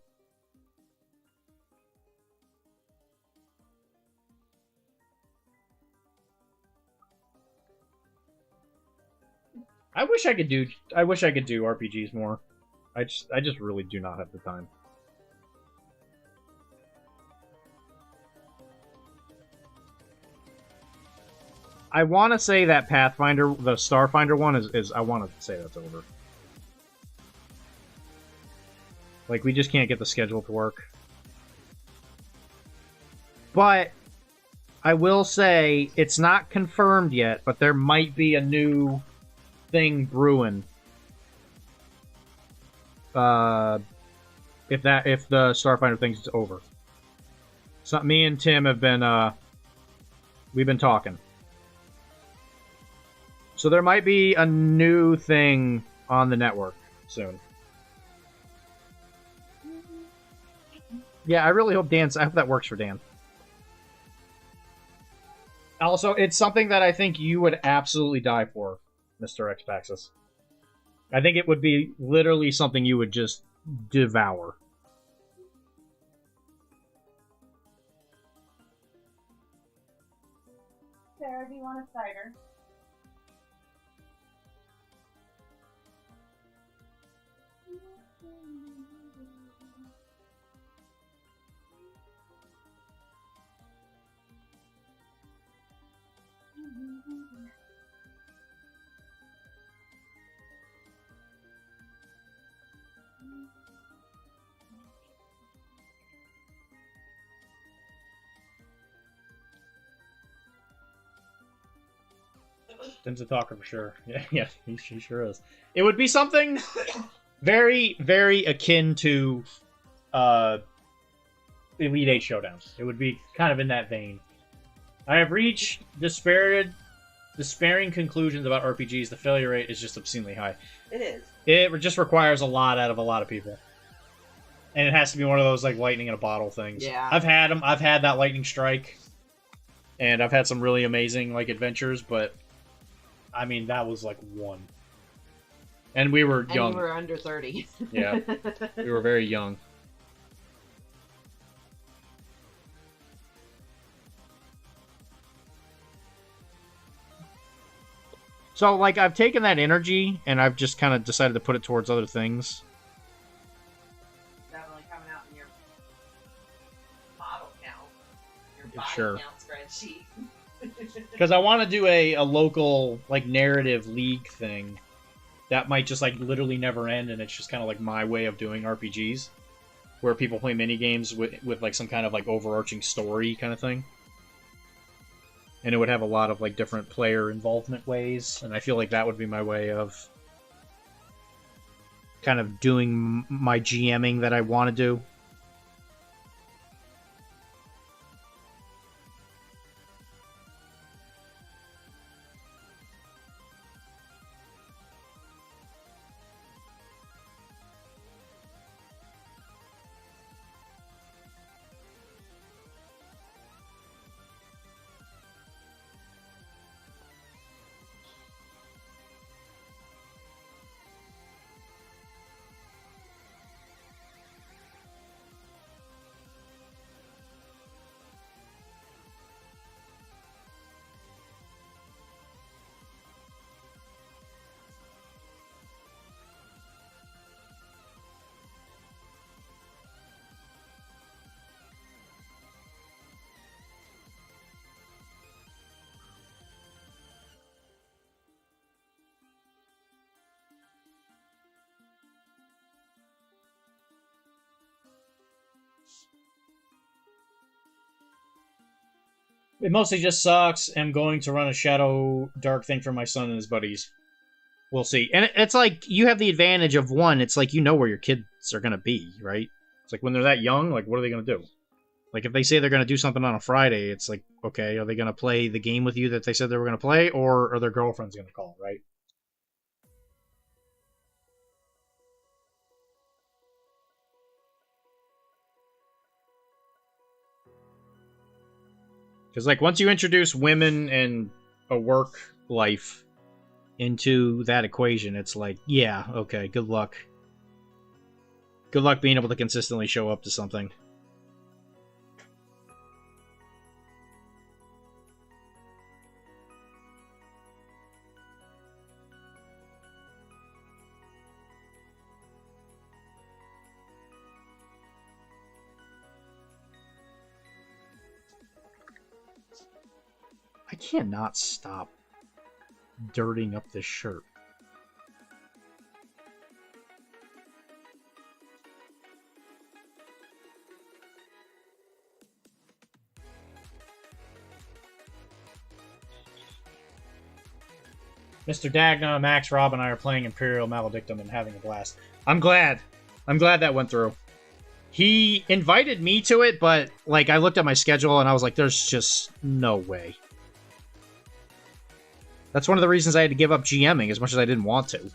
I wish I could do RPGs more. I just really do not have the time. I want to say that Pathfinder, the Starfinder one, is I want to say that's over. Like, we just can't get the schedule to work. But I will say it's not confirmed yet, but there might be a new thing brewing. If the Starfinder thing's over. So me and Tim have been we've been talking. So there might be a new thing on the network soon. Yeah, I really hope I hope that works for Dan. Also, it's something that I think you would absolutely die for, Mr. Xpaxis. I think it would be literally something you would just devour. Sarah, do you want a cider? Tim's a talker for sure. Yeah, he sure is. It would be something very, very akin to Elite Eight Showdown. It would be kind of in that vein. I have reached despairing conclusions about RPGs. The failure rate is just obscenely high. It is. It just requires a lot out of a lot of people. And it has to be one of those, like, lightning in a bottle things. Yeah. I've had them. I've had that lightning strike. And I've had some really amazing, like, adventures, but I mean, that was like one. And we were young. And we were under 30. Yeah. We were very young. So, like, I've taken that energy, and I've just kind of decided to put it towards other things. Definitely coming out in your model count. Your body Sure. count spreadsheet. Because I want to do a local, like, narrative league thing that might just, like, literally never end, and it's just kind of like my way of doing RPGs, where people play minigames with like, some kind of, like, overarching story kind of thing. And it would have a lot of, like, different player involvement ways, and I feel like that would be my way of kind of doing my GMing that I want to do. It mostly just sucks. I'm going to run a Shadow Dark thing for my son and his buddies. We'll see. And it's like, you have the advantage of one, it's like you know where your kids are going to be, right? It's like when they're that young, like what are they gonna do? Like if they say they're gonna do something on a Friday, it's like, okay, are they gonna play the game with you that they said they were gonna play, or are their girlfriends gonna call, right? Because like once you introduce women and a work life into that equation, it's like, yeah, okay, good luck. Good luck being able to consistently show up to something. I cannot stop dirtying up this shirt. Mr. Dagna, Max, Rob, and I are playing Imperial Maledictum and having a blast. I'm glad. I'm glad that went through. He invited me to it, but like I looked at my schedule and I was like, there's just no way. That's one of the reasons I had to give up GMing as much as I didn't want to.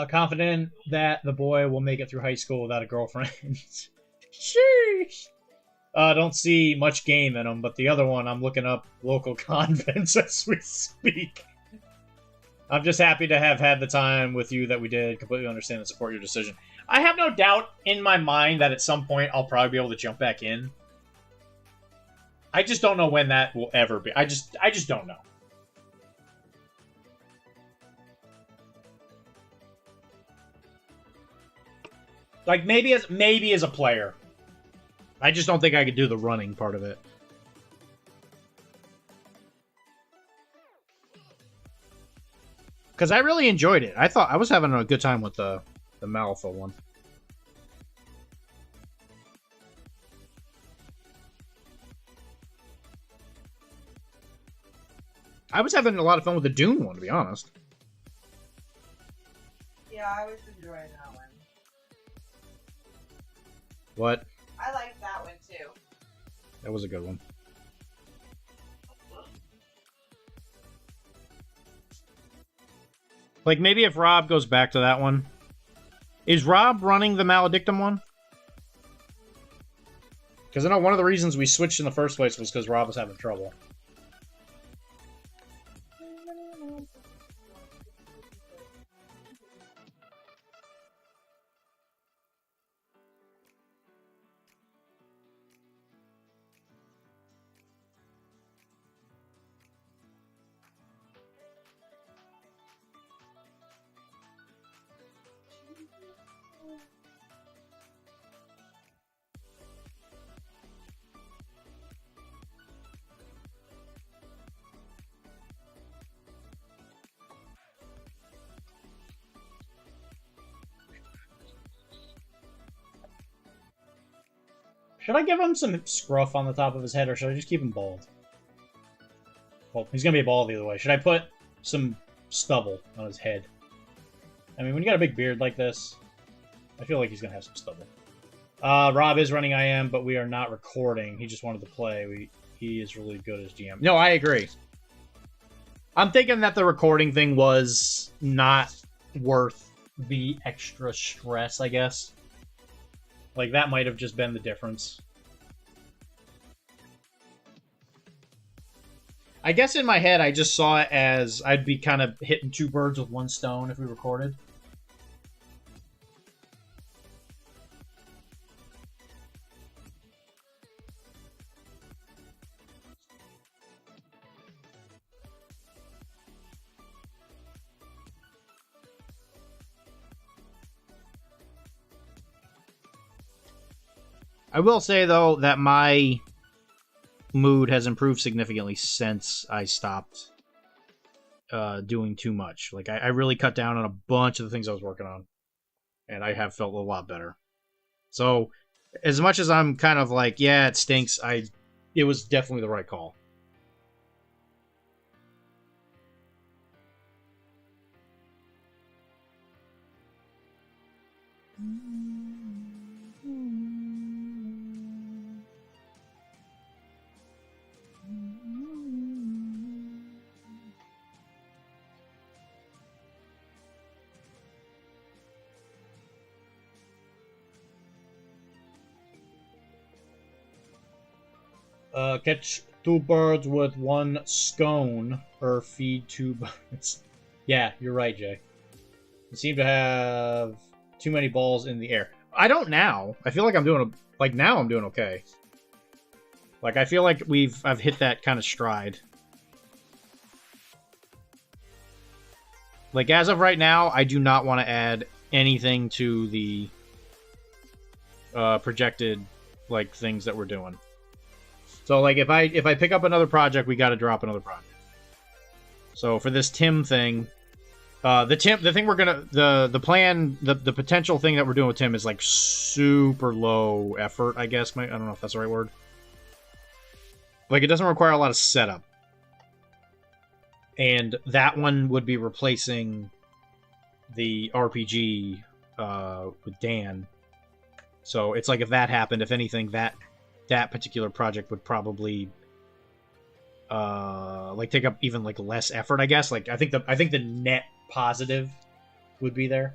Confident that the boy will make it through high school without a girlfriend. Sheesh. Don't see much game in him, but the other one, I'm looking up local convents as we speak. I'm just happy to have had the time with you that we did. Completely understand and support your decision. I have no doubt in my mind that at some point I'll probably be able to jump back in. I just don't know when that will ever be. I just don't know. Like, maybe as a player. I just don't think I could do the running part of it. Because I really enjoyed it. I thought I was having a good time with the Malifaux one. I was having a lot of fun with the Dune one, to be honest. Yeah, I was enjoying that one. What? I liked that one too. That was a good one. Like, maybe if Rob goes back to that one. Is Rob running the Maledictum one? Because I know one of the reasons we switched in the first place was because Rob was having trouble. Should I give him some scruff on the top of his head, or should I just keep him bald? Well, he's gonna be bald either way. Should I put some stubble on his head? I mean, when you got a big beard like this, I feel like he's gonna have some stubble. Rob is running IM, but we are not recording. He just wanted to play. He is really good as GM. No, I agree. I'm thinking that the recording thing was not worth the extra stress, I guess. Like, that might have just been the difference. I guess in my head, I just saw it as I'd be kind of hitting two birds with one stone if we recorded. I will say, though, that my mood has improved significantly since I stopped doing too much. Like, I really cut down on a bunch of the things I was working on, and I have felt a lot better. So, as much as I'm kind of like, yeah, it stinks, it was definitely the right call. Catch two birds with one scone, or feed two birds. Yeah, you're right, Jay. You seem to have too many balls in the air. I don't now. I feel like I'm doing now I'm doing okay. Like, I feel like I've hit that kind of stride. Like, as of right now, I do not want to add anything to the projected, like, things that we're doing. So, like, if I pick up another project, we got to drop another project. So for this Tim thing, the potential thing that we're doing with Tim is like super low effort, I guess. I don't know if that's the right word. Like, it doesn't require a lot of setup. And that one would be replacing the RPG with Dan. So it's like, if that happened, if anything, that particular project would probably like take up even like less effort, I guess. Like, I think the net positive would be there.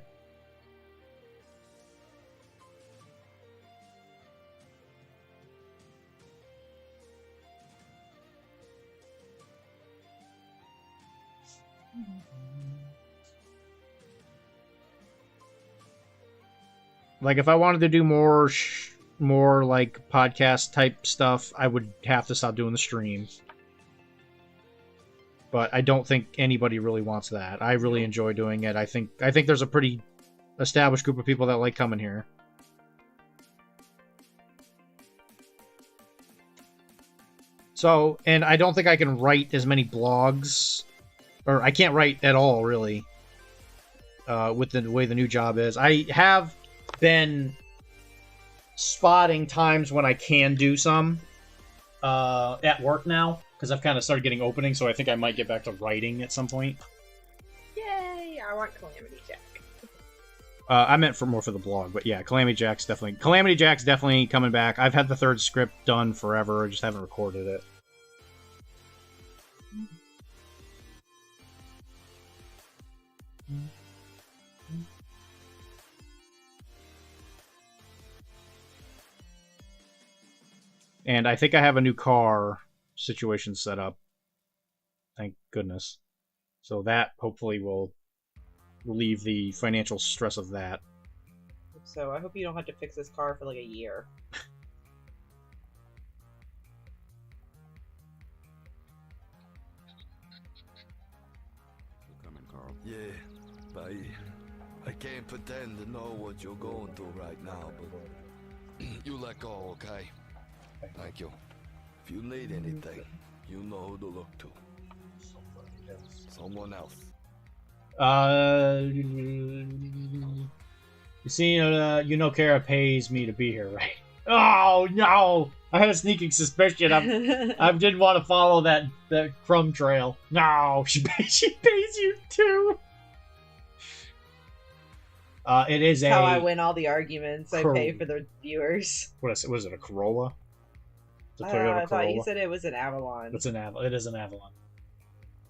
Like, if I wanted to do more like podcast type stuff, I would have to stop doing the streams. But I don't think anybody really wants that. I really enjoy doing it. I think there's a pretty established group of people that like coming here. So, and I don't think I can write as many blogs, or I can't write at all, really, with the way the new job is. I have been spotting times when I can do some at work now, because I've kind of started getting openings, so I think I might get back to writing at some point. Yay! I want Calamity Jack. I meant more for the blog, but yeah, Calamity Jack's definitely coming back. I've had the third script done forever, I just haven't recorded it. And I think I have a new car situation set up. Thank goodness. So that hopefully will relieve the financial stress of that. So I hope you don't have to fix this car for like a year. You coming, Carl? Yeah, but I can't pretend to know what you're going through right now, but You let go, okay? Thank you. if you need anything, you know who to look to. Someone else. You see, Kara pays me to be here, right? Oh no! I had a sneaking suspicion. I didn't want to follow that crumb trail. No, she pays you too. It is That's how I win all the arguments. I pay for the viewers. Was it a Corolla? It's a Toyota I Corolla. thought you said it was an Avalon. It's it is an Avalon.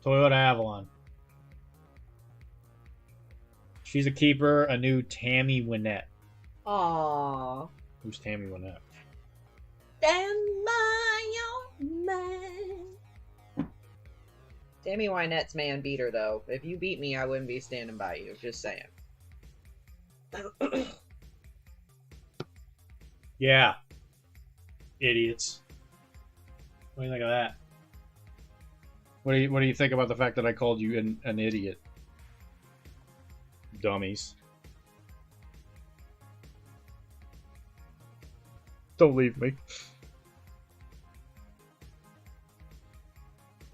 Toyota Avalon. She's a keeper. A new Tammy Wynette. Aww. Who's Tammy Wynette? Stand by your man. Tammy Wynette's man beat her, though. If you beat me, I wouldn't be standing by you. Just saying. Yeah. Idiots. What do you think of that? What do you think about the fact that I called you an idiot? Dummies. Don't leave me.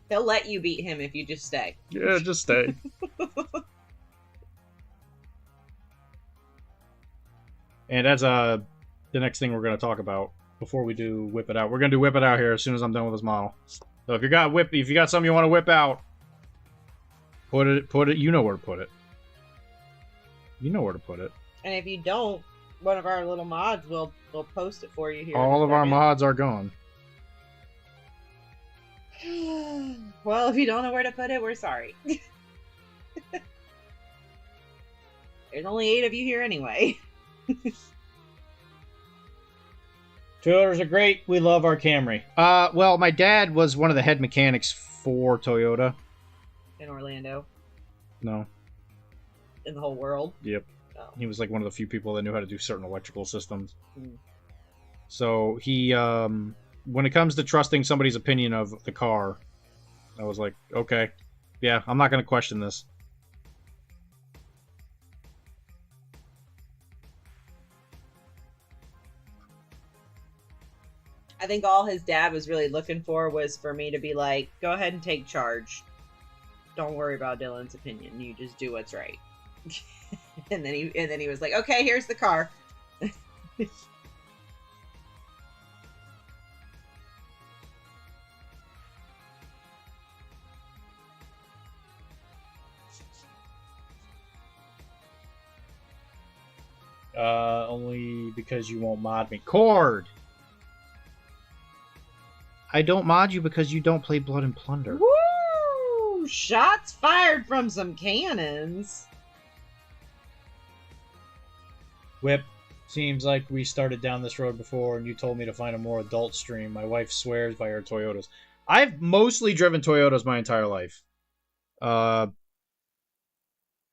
He'll let you beat him if you just stay. Yeah, just stay. And that's the next thing we're going to talk about before we do whip it out. We're going to do whip it out here as soon as I'm done with this model. So if you got something you want to whip out, put it. You know where to put it. You know where to put it. And if you don't, one of our little mods will post it for you here. All of our mods are gone. Well, if you don't know where to put it, we're sorry. There's only 8 of you here anyway. Toyotas are great. We love our Camry. Well, my dad was one of the head mechanics for Toyota. In Orlando. No. In the whole world. Yep. Oh. He was like one of the few people that knew how to do certain electrical systems. Mm. So he, when it comes to trusting somebody's opinion of the car, I was like, okay, yeah, I'm not going to question this. I think all his dad was really looking for was for me to be like, go ahead and take charge. Don't worry about Dylan's opinion. You just do what's right. and then he was like, okay, here's the car. Only because you won't mod me. Cord! I don't mod you because you don't play Blood and Plunder. Woo! Shots fired from some cannons. Whip, seems like we started down this road before and you told me to find a more adult stream. My wife swears by her Toyotas. I've mostly driven Toyotas my entire life.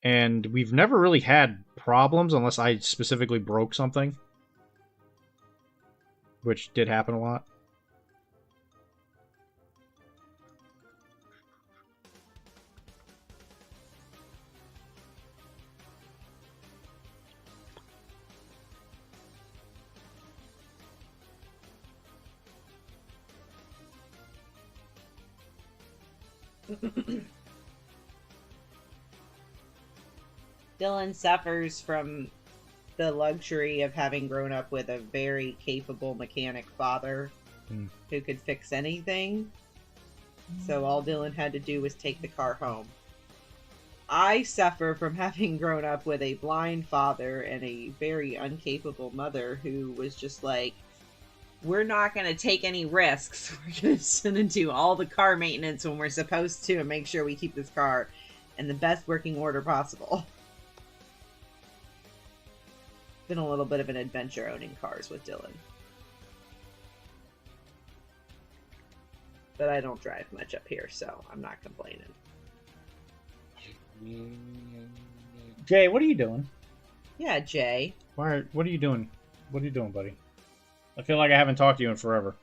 And we've never really had problems unless I specifically broke something. Which did happen a lot. Dylan suffers from the luxury of having grown up with a very capable mechanic father who could fix anything. So all Dylan had to do was take the car home. I suffer from having grown up with a blind father and a very incapable mother who was just like, we're not going to take any risks. We're going to send and do all the car maintenance when we're supposed to and make sure we keep this car in the best working order possible. Been a little bit of an adventure owning cars with Dylan. But I don't drive much up here, so I'm not complaining. Jay, what are you doing? Yeah, Jay. What are you doing? What are you doing, buddy? I feel like I haven't talked to you in forever.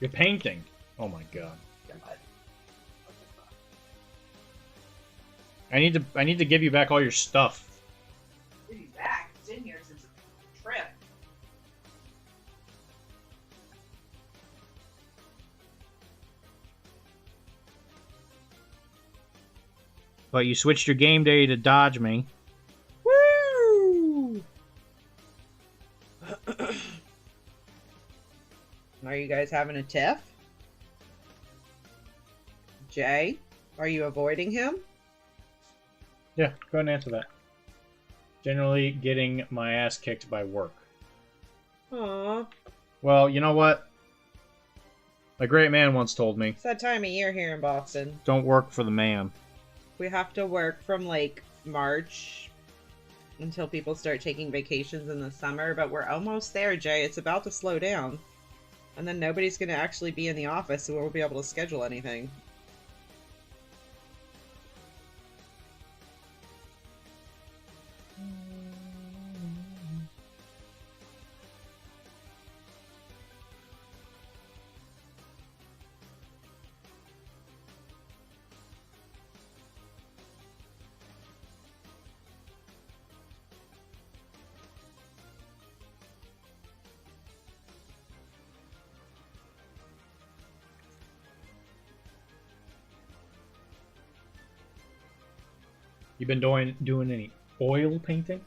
You're painting. Oh my god. I need to give you back all your stuff. He's back. It's in here since the trip. But you switched your game day to dodge me. Woo! Are you guys having a tiff? Jay, are you avoiding him? Yeah, go ahead and answer that. Generally getting my ass kicked by work. Aww. Well, you know what? A great man once told me, It's that time of year here in Boston. don't work for the man. We have to work from like March until people start taking vacations in the summer, but we're almost there, Jay. It's about to slow down. And then nobody's going to actually be in the office, so we won't be able to schedule anything. You been doing any oil painting?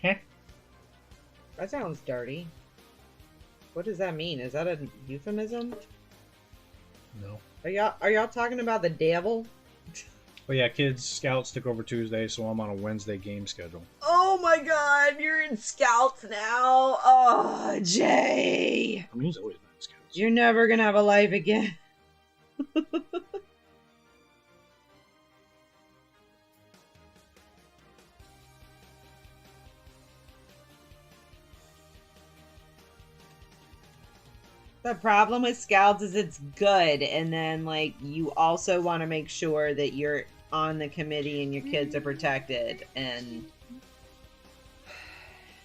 Huh? That sounds dirty. What does that mean? Is that a euphemism? No. Are y'all talking about the devil? But yeah, kids, scouts took over Tuesday, so I'm on a Wednesday game schedule. Oh my god, you're in Scouts now. Oh, Jay. I mean, he's always been in scouts. You're never gonna have a life again. The problem with Scouts is it's good, and then, like, you also want to make sure that you're on the committee and your kids are protected, and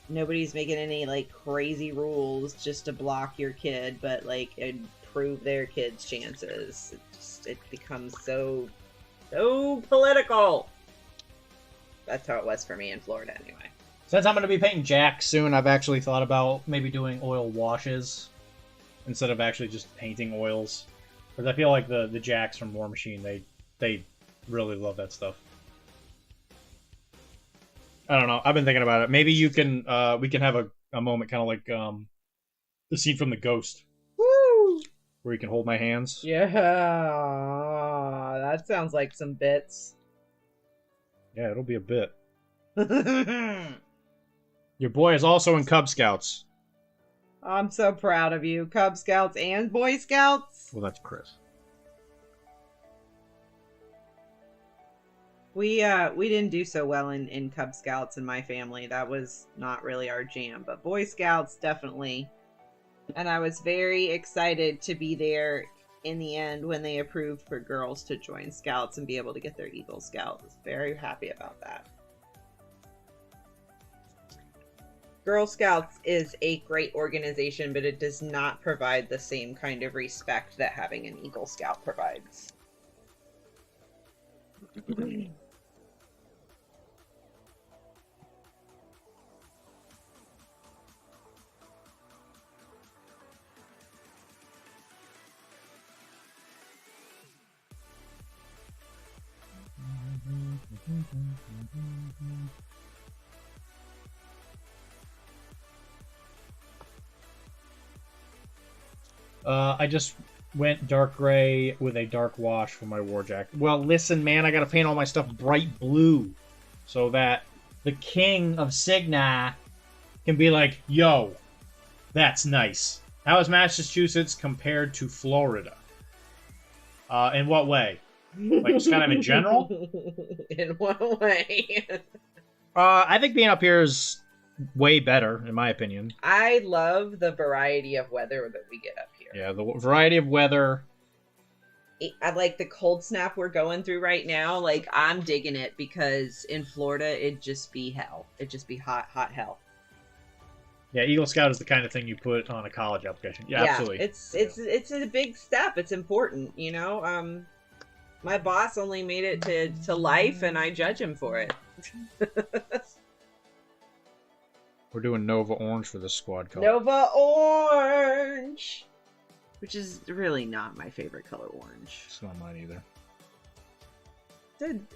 nobody's making any, like, crazy rules just to block your kid, but, like, improve their kids' chances. It becomes so political. That's how it was for me in Florida, anyway. Since I'm going to be painting jacks soon, I've actually thought about maybe doing oil washes instead of actually just painting oils. Because I feel like the jacks from War Machine, they really love that stuff. I don't know. I've been thinking about it. Maybe you can we can have a moment kind of like the scene from The Ghost. Woo! Where you can hold my hands. Yeah, that sounds like some bits. Yeah, it'll be a bit. Your boy is also in Cub Scouts. I'm so proud of you. Cub Scouts and Boy Scouts. Well, that's Chris. We didn't do so well in Cub Scouts in my family. That was not really our jam, but Boy Scouts definitely. And I was very excited to be there in the end when they approved for girls to join Scouts and be able to get their Eagle Scout. I was very happy about that. Girl Scouts is a great organization, but it does not provide the same kind of respect that having an Eagle Scout provides. I just went dark gray with a dark wash for my war jacket. Well, listen, man, I gotta paint all my stuff bright blue so that the king of Cygna can be like, yo, that's nice. How is Massachusetts compared to Florida? In what way? Like, just kind of in general? In what way? I think being up here is way better, in my opinion. I love the variety of weather that we get up here. Yeah, the variety of weather. I like the cold snap we're going through right now. Like, I'm digging it because in Florida, it'd just be hell. It'd just be hot, hot hell. Yeah, Eagle Scout is the kind of thing you put on a college application. Yeah, absolutely. It's a big step. It's important, you know? My boss only made it to life, and I judge him for it. We're doing Nova Orange for this squad color. Nova Orange! Which is really not my favorite color, orange. It's not mine either.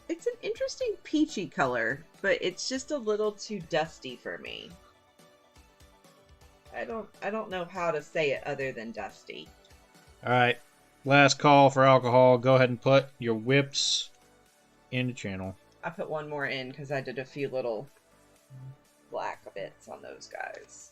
it's an interesting peachy color, but it's just a little too dusty for me. I don't know how to say it other than dusty. All right, last call for alcohol. Go ahead and put your whips in the channel. I put one more in because I did a few little black bits on those guys.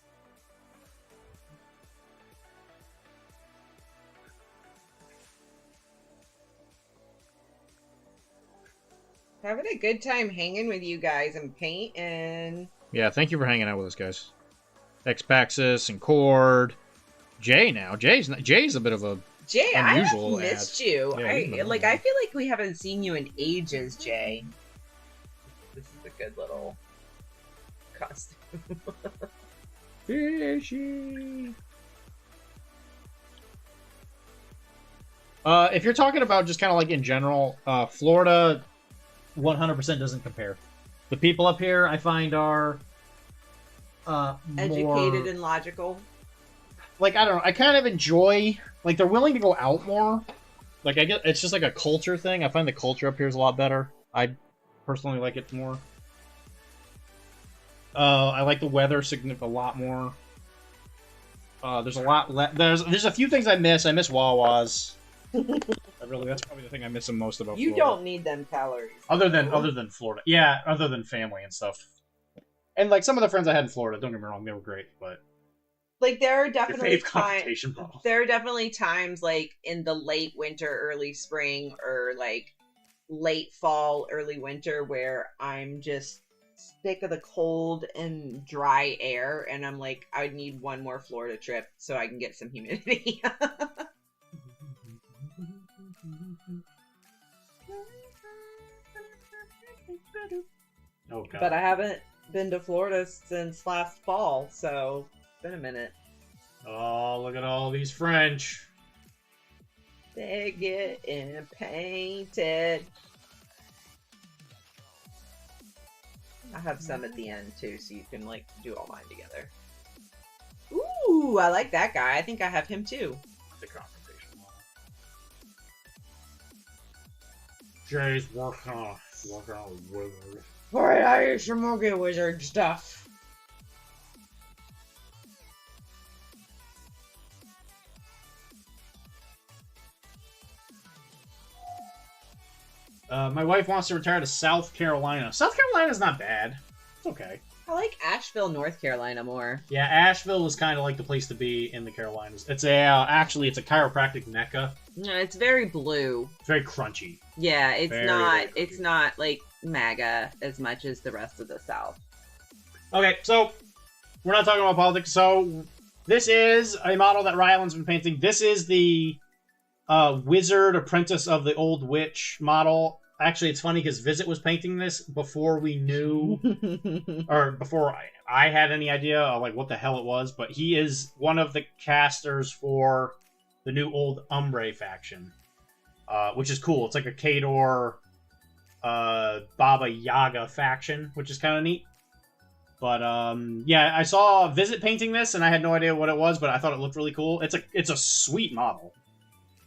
Having a good time hanging with you guys and painting. Yeah, thank you for hanging out with us, guys. Xpaxis and Cord. Jay now. Jay's a bit of a Jay, unusual I have missed ad. you. Yeah, you've been I feel like we haven't seen you in ages, Jay. This is a good little costume. Fishy. If you're talking about just kind of like in general, Florida 100% doesn't compare. The people up here I find are Educated more, and logical. like, I don't know, I kind of enjoy, like, they're willing to go out more. Like, I get, it's just like a culture thing. I find the culture up here is a lot better. I personally like it more. I like the weather a lot more. There's a lot there's a few things I miss. I miss Wawas. That's probably the thing I miss the most about You Florida. don't need them calories. Other than Florida. Yeah, other than family and stuff. And like some of the friends I had in Florida, don't get me wrong, they were great, but Like there are your definitely fave confrontation bottle. there are definitely times like in the late winter, early spring, or like late fall, early winter where I'm just sick of the cold and dry air and I'm like, I need one more Florida trip so I can get some humidity. Oh god. But I haven't been to Florida since last fall, so it's been a minute. Oh, look at all these French. They getting painted. I have some at the end too, so you can like do all mine together. Ooh, I like that guy. I think I have him too. The confrontation bottle. Jay's working on wizard. Alright, I need some more good wizard stuff. My wife wants to retire to South Carolina. South Carolina's not bad. It's okay. I like Asheville, North Carolina more. Yeah, Asheville is kind of like the place to be in the Carolinas. It's a actually it's a chiropractic mecca. No, it's very blue. It's very crunchy. Yeah, it's Very, not. very It's not like MAGA as much as the rest of the South. Okay, so we're not talking about politics. So this is a model that Ryland's been painting. This is the Wizard Apprentice of the Old Witch model. Actually, it's funny because Visit was painting this before we knew, or before I had any idea of like what the hell it was. But he is one of the casters for the new Old Umbre faction, which is cool. It's like a Kador, Baba Yaga faction, which is kind of neat. But yeah, I saw Visit painting this, and I had no idea what it was, but I thought it looked really cool. It's a sweet model.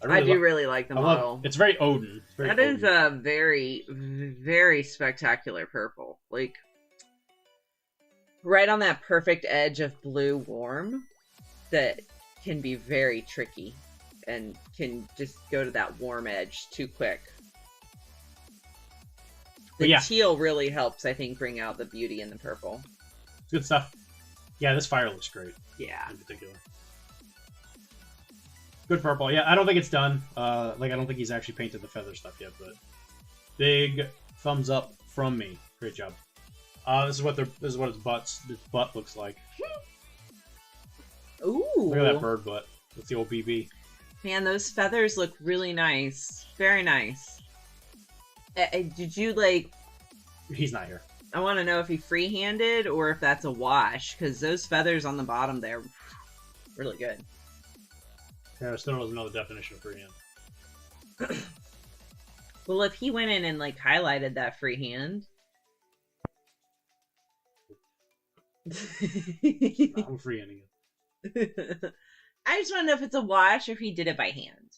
I do really like the model. It's very Odin. It's very That Odin. is a very, very spectacular purple. Like, right on that perfect edge of blue warm that can be very tricky and can just go to that warm edge too quick. The teal really helps, I think, bring out the beauty in the purple. Good stuff. Yeah, this fire looks great. Yeah. In particular. Good purple. Yeah, I don't think it's done. I don't think he's actually painted the feather stuff yet, but big thumbs up from me. Great job. This is what his butt looks like. Ooh. Look at that bird butt. That's the old BB. Man, those feathers look really nice. Very nice. Did you, like... He's not here. I want to know if he free-handed or if that's a wash, because those feathers on the bottom there, really good. Yeah, I still doesn't know the definition of freehand. Well, if he went in and, like, highlighted that freehand... I'm freehanding it. I just want to know if it's a wash or if he did it by hand.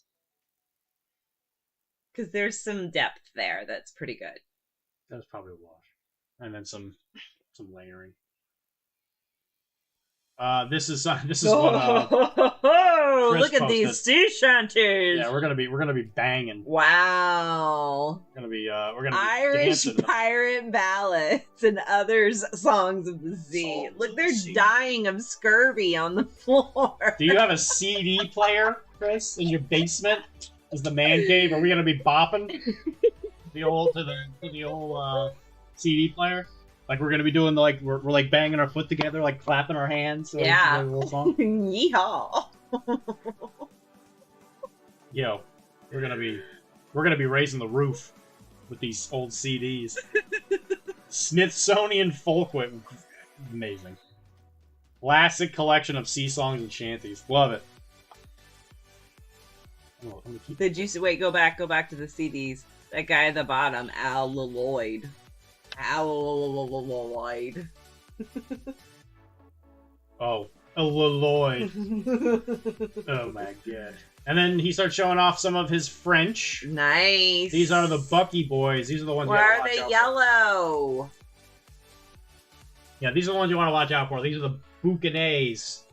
Because there's some depth there that's pretty good. That was probably a wash. And then some layering. This is what Chris look at these posted. sea shanties. Yeah, we're gonna be banging. Wow. We're gonna be Irish dancing. pirate ballads and others songs of the sea. Songs Look, of they're the sea. dying of scurvy on the floor. Do you have a CD player, Chris, in your basement? Is the man cave? Are we gonna be bopping the old CD player? Like we're gonna be doing we're like banging our foot together, like clapping our hands. So Yeah. a little song. Yeehaw. Yo, we're gonna be raising the roof with these old CDs. Smithsonian Folkwit, amazing. Classic collection of sea songs and shanties. Love it. Oh, let me keep... Did you wait? Go back to the CDs. That guy at the bottom, Al Lloyd. Oh, Lloyd. Oh my god. And then he starts showing off some of his French. Nice. These are the Bucky boys. These are the ones. Why are they yellow? Yeah, these are the ones you want to watch out for. These are the Boucanets.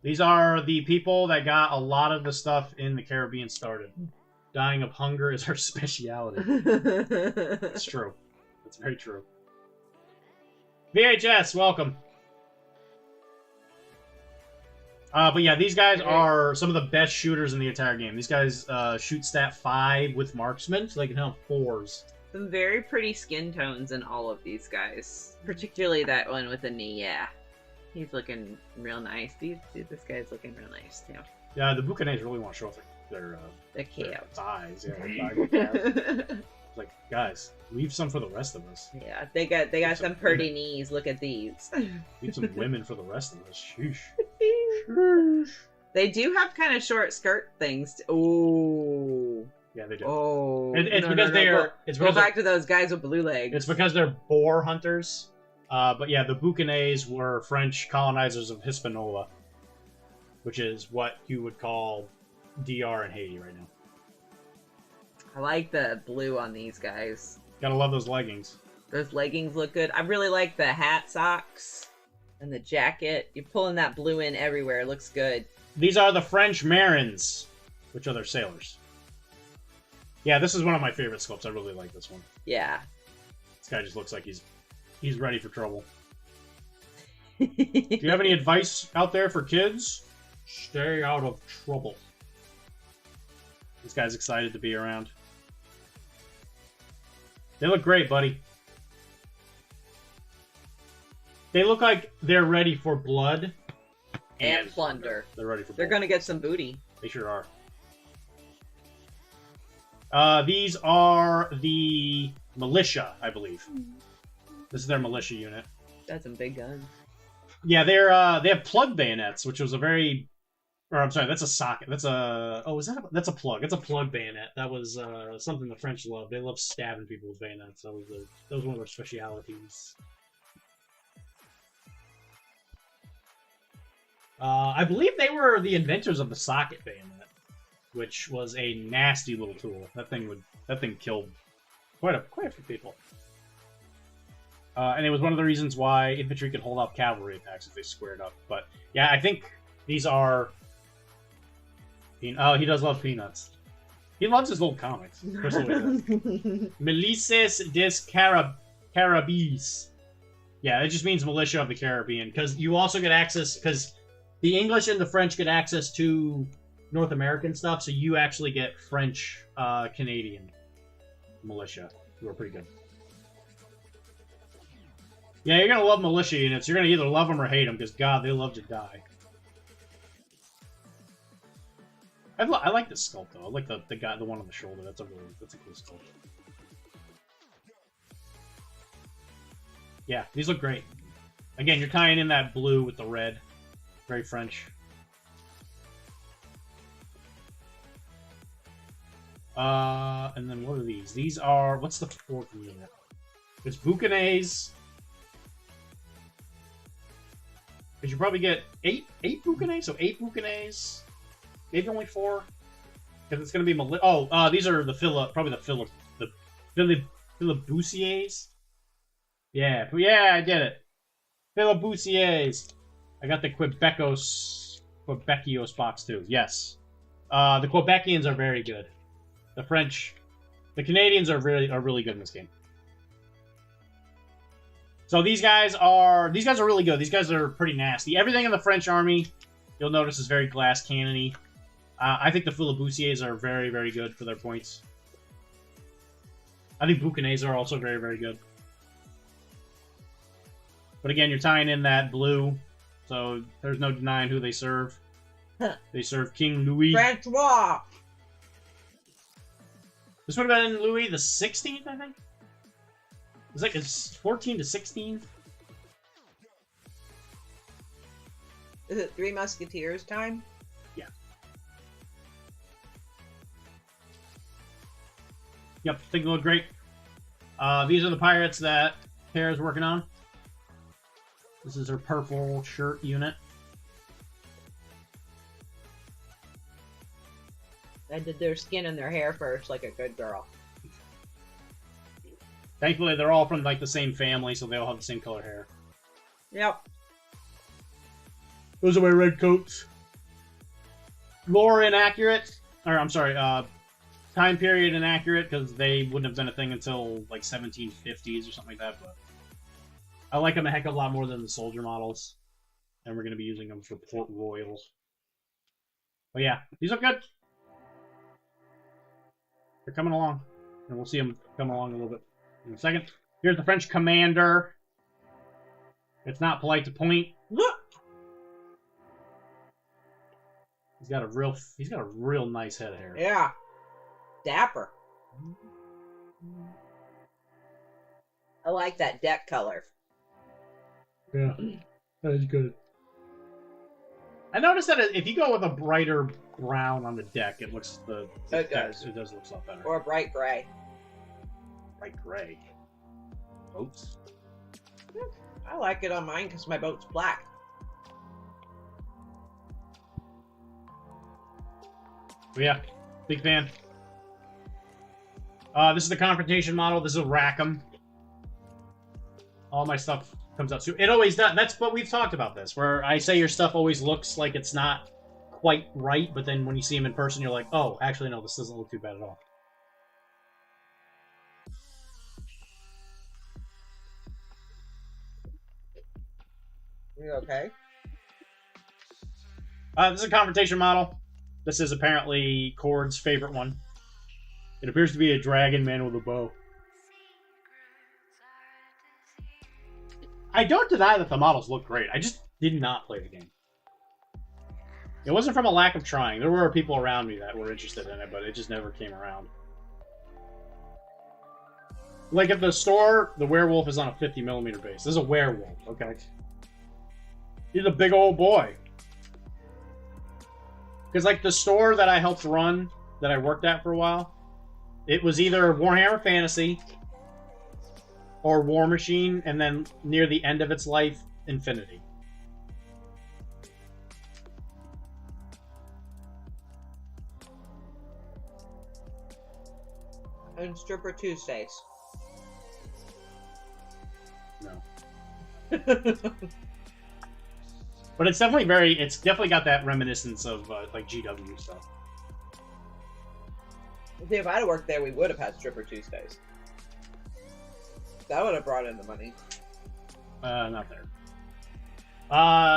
These are the people that got a lot of the stuff in the Caribbean started. Dying of hunger is our speciality. It's true. It's very true. VHS, welcome. But yeah, these guys are some of the best shooters in the entire game. These guys shoot stat 5 with marksman, so they can have 4s. Some very pretty skin tones in all of these guys. Particularly that one with the knee, yeah. He's looking real nice. This guy's looking real nice, too. Yeah, the Boucanets really want to show off their thighs. Yeah, their thighs. Like, guys, leave some for the rest of us. Yeah, they got some pretty knees. Look at these. Leave some women for the rest of us. Sheesh. They do have kind of short skirt things. Ooh. Yeah, they do. Oh. It's because they're... Go back to those guys with blue legs. It's because they're boar hunters. But yeah, the Boucanets were French colonizers of Hispaniola, which is what you would call DR and Haiti right now. I like the blue on these guys. Gotta love those leggings. Those leggings look good. I really like the hat socks and the jacket. You're pulling that blue in everywhere. It looks good. These are the French Marins, which are their sailors. Yeah, this is one of my favorite sculpts. I really like this one. Yeah. This guy just looks like he's ready for trouble. Do you have any advice out there for kids? Stay out of trouble. This guy's excited to be around. They look great, buddy. They look like they're ready for blood and plunder. They're ready for blood. They're gonna get some booty. They sure are. These are the militia, I believe. This is their militia unit. That's some big guns. Yeah, they have plug bayonets, which was a very... Or, I'm sorry, that's a socket. That's a... Oh, that's a plug. It's a plug bayonet. That was something the French loved. They love stabbing people with bayonets. That was one of their specialities. I believe they were the inventors of the socket bayonet, which was a nasty little tool. That thing killed quite a few people. And it was one of the reasons why infantry could hold off cavalry attacks if they squared up. But yeah, I think these are... Oh, he does love peanuts. He loves his old comics. Milices des Caribbees. Yeah, it just means militia of the Caribbean. Because you also get access... Because the English and the French get access to North American stuff, so you actually get French Canadian militia, who are pretty good. Yeah, you're gonna love militia units. You're gonna either love them or hate them, because God, they love to die. I like this sculpt though. I like the one on the shoulder. That's a cool sculpt. Yeah, these look great. Again, you're tying in that blue with the red. Very French. And then what are these? These are... What's the fourth unit? It's Boucanets. Because you probably get 8 Boucanets, so 8 Boucanets. Maybe only 4. Because it's going to be... these are the Philibusiers? Yeah, I did it. Philibusiers. I got the Quebecos box, too. Yes. The Quebecians are very good. The French... The Canadians are really good in this game. So these guys are really good. These guys are pretty nasty. Everything in the French army, you'll notice, is very glass cannon-y. I think the Philibusiers are very, very good for their points. I think Boucanets are also very, very good. But again, you're tying in that blue, so there's no denying who they serve. They serve King Louis. Francois! This would have been Louis the 16th, I think? It's 14 to 16? Is it Three Musketeers time? Yeah. Yep, think they look great. These are the pirates that Tara's working on. This is her purple shirt unit. I did their skin and their hair first, like a good girl. Thankfully, they're all from like the same family, so they all have the same color hair. Yep. Those are my red coats. Lore inaccurate. Or, I'm sorry, time period inaccurate, because they wouldn't have been a thing until like 1750s or something like that, but I like them a heck of a lot more than the soldier models. And we're going to be using them for Port Royals. But yeah, these look good. They're coming along. And we'll see them come along a little bit in a second. Here's the French commander. It's not polite to point. Look! He's got a real nice head of hair. Yeah. Dapper. I like that deck color. Yeah, that is good. I noticed that if you go with a brighter brown on the deck, it looks it does look a lot better. Or a bright gray. Bright gray. Boats. I like it on mine because my boat's black. But yeah, big fan. This is the confrontation model. This is a Rackham. All my stuff comes out soon. It always does. That's what we've talked about this, where I say your stuff always looks like it's not quite right, but then when you see them in person, you're like, oh, actually, no, this doesn't look too bad at all. You okay? This is a confrontation model. This is apparently Cord's favorite one. It appears to be a dragon man with a bow. I don't deny that the models look great. I just did not play the game. It wasn't from a lack of trying. There were people around me that were interested in it, but it just never came around. Like at the store, the werewolf is on a 50mm base. This is a werewolf, okay? He's a big old boy. Because like the store that I helped run, that I worked at for a while, it was either Warhammer Fantasy or War Machine, and then near the end of its life, Infinity. And Stripper Tuesdays. No. But it's definitely got that reminiscence of like GW stuff. See, if I'd have worked there, we would have had Stripper Tuesdays. That would have brought in the money. Not there.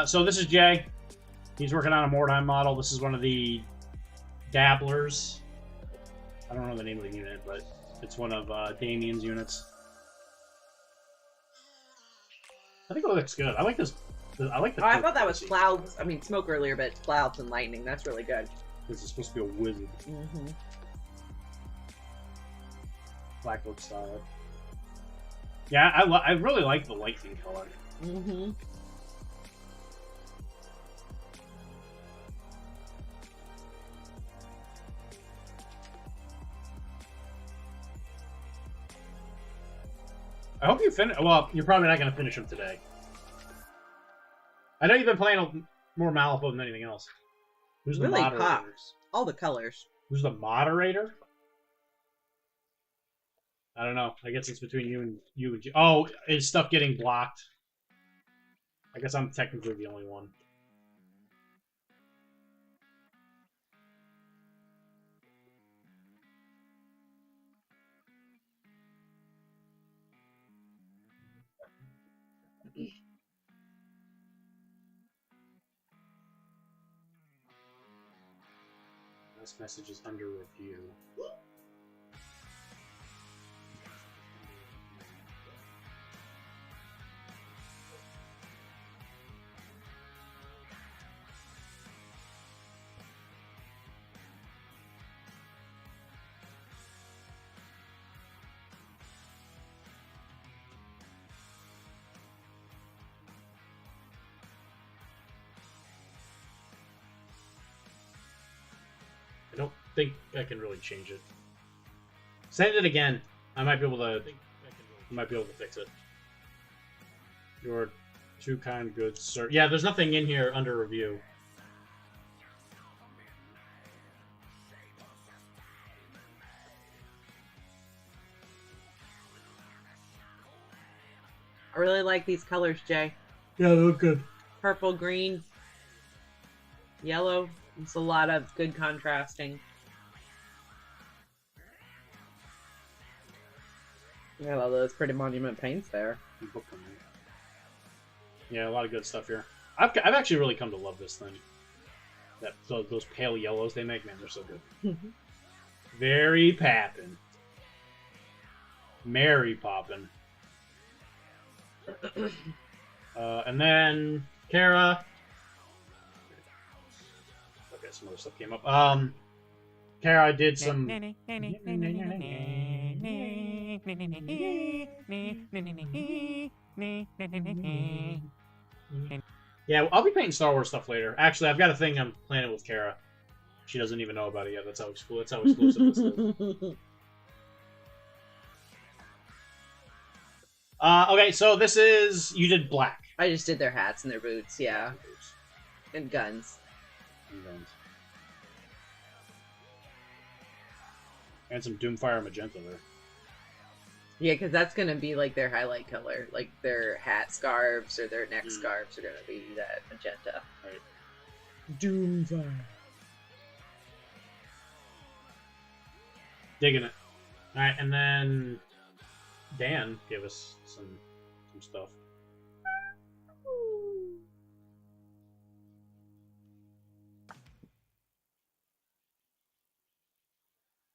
So this is Jay. He's working on a Mordheim model. This is one of the Dabblers. I don't know the name of the unit, but it's one of Damien's units. I think it looks good. I like this. I like the. Oh, I thought that was clouds. I mean, smoke earlier, but it's clouds and lightning. That's really good. This is supposed to be a wizard. Mm-hmm. Black book style. Yeah, I really like the lightning color. Mm-hmm. I hope you finish. Well, you're probably not going to finish them today. I know you've been playing more Malifaux than anything else. Who's Really the moderators? pops. All the colors. Who's the moderator? I don't know. I guess it's between you and oh, is stuff getting blocked? I guess I'm technically the only one. This message is under review. I don't think I can really change it. Send it again. I might be able to. I might be able to fix it. You're too kind, good sir. Yeah, there's nothing in here under review. I really like these colors, Jay. Yeah, they look good. Purple, green, yellow. It's a lot of good contrasting. Yeah, all those pretty monument paints there. Yeah, a lot of good stuff here. I've actually really come to love this thing. Those pale yellows they make, man, they're so good. Very pappin'. Mary poppin'. And then Kara. Okay, some other stuff came up. Kara did some. Yeah, I'll be painting Star Wars stuff later. Actually, I've got a thing I'm planning with Kara. She doesn't even know about it yet. That's how exclusive this is. Okay, so this is... You did black. I just did their hats and their boots, yeah. And guns. And some Doomfire magenta there. Yeah, because that's going to be like their highlight color. Like their hat scarves or their neck scarves are going to be that magenta. Right. Doomfire. Digging it. Alright, and then Dan gave us some stuff.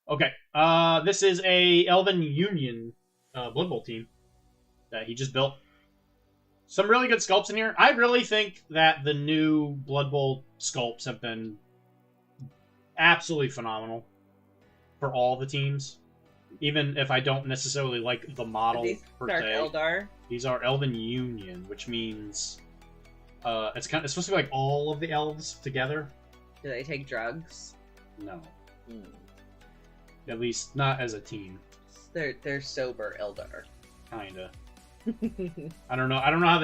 Okay, this is a Elven Union Blood Bowl team that he just built. Some really good sculpts in here. I really think that the new Blood Bowl sculpts have been absolutely phenomenal for all the teams. Even if I don't necessarily like the model per Dark se. Eldar. These are Elven Union, which means it's supposed to be like all of the elves together. Do they take drugs? No. At least not as a team. They're sober Eldar. Kinda. I don't know how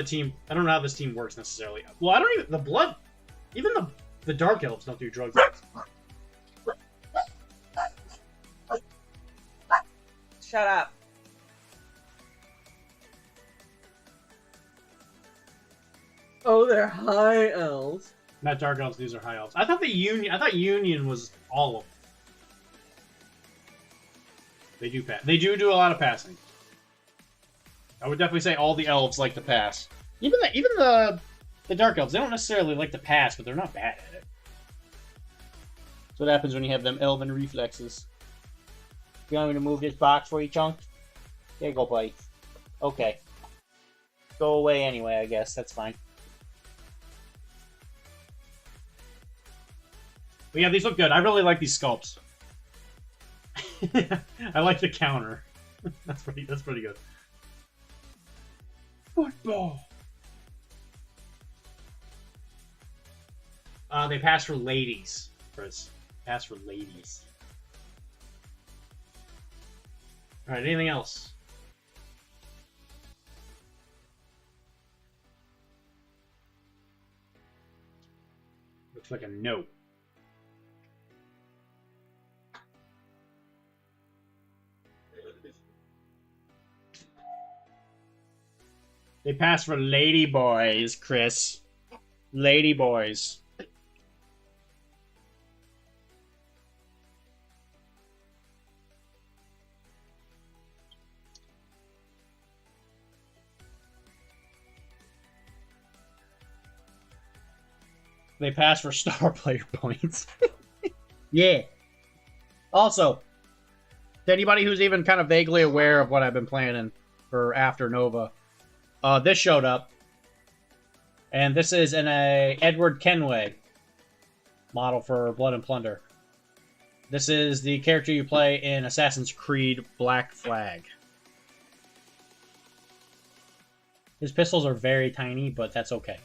this team works necessarily. Well, I don't even even the dark elves don't do drugs. Shut up. Oh, they're high elves. Not dark elves, these are high elves. I thought Union was all of them. They do a lot of passing. I would definitely say all the elves like to pass. Even the dark elves, they don't necessarily like to pass, but they're not bad at it. That's what happens when you have them elven reflexes. You want me to move this box for you, Chunk? There you go, buddy. Okay. Go away anyway, I guess. That's fine. But yeah, these look good. I really like these sculpts. I like the counter. That's pretty good. Football. They pass for ladies, Chris. Pass for ladies. Alright, anything else? Looks like a note. They pass for lady boys, Chris. Lady boys. They pass for star player points. Yeah. Also, to anybody who's even kind of vaguely aware of what I've been planning for after Nova, this showed up. And this is in a Edward Kenway model for Blood and Plunder. This is the character you play in Assassin's Creed Black Flag. His pistols are very tiny, but that's okay.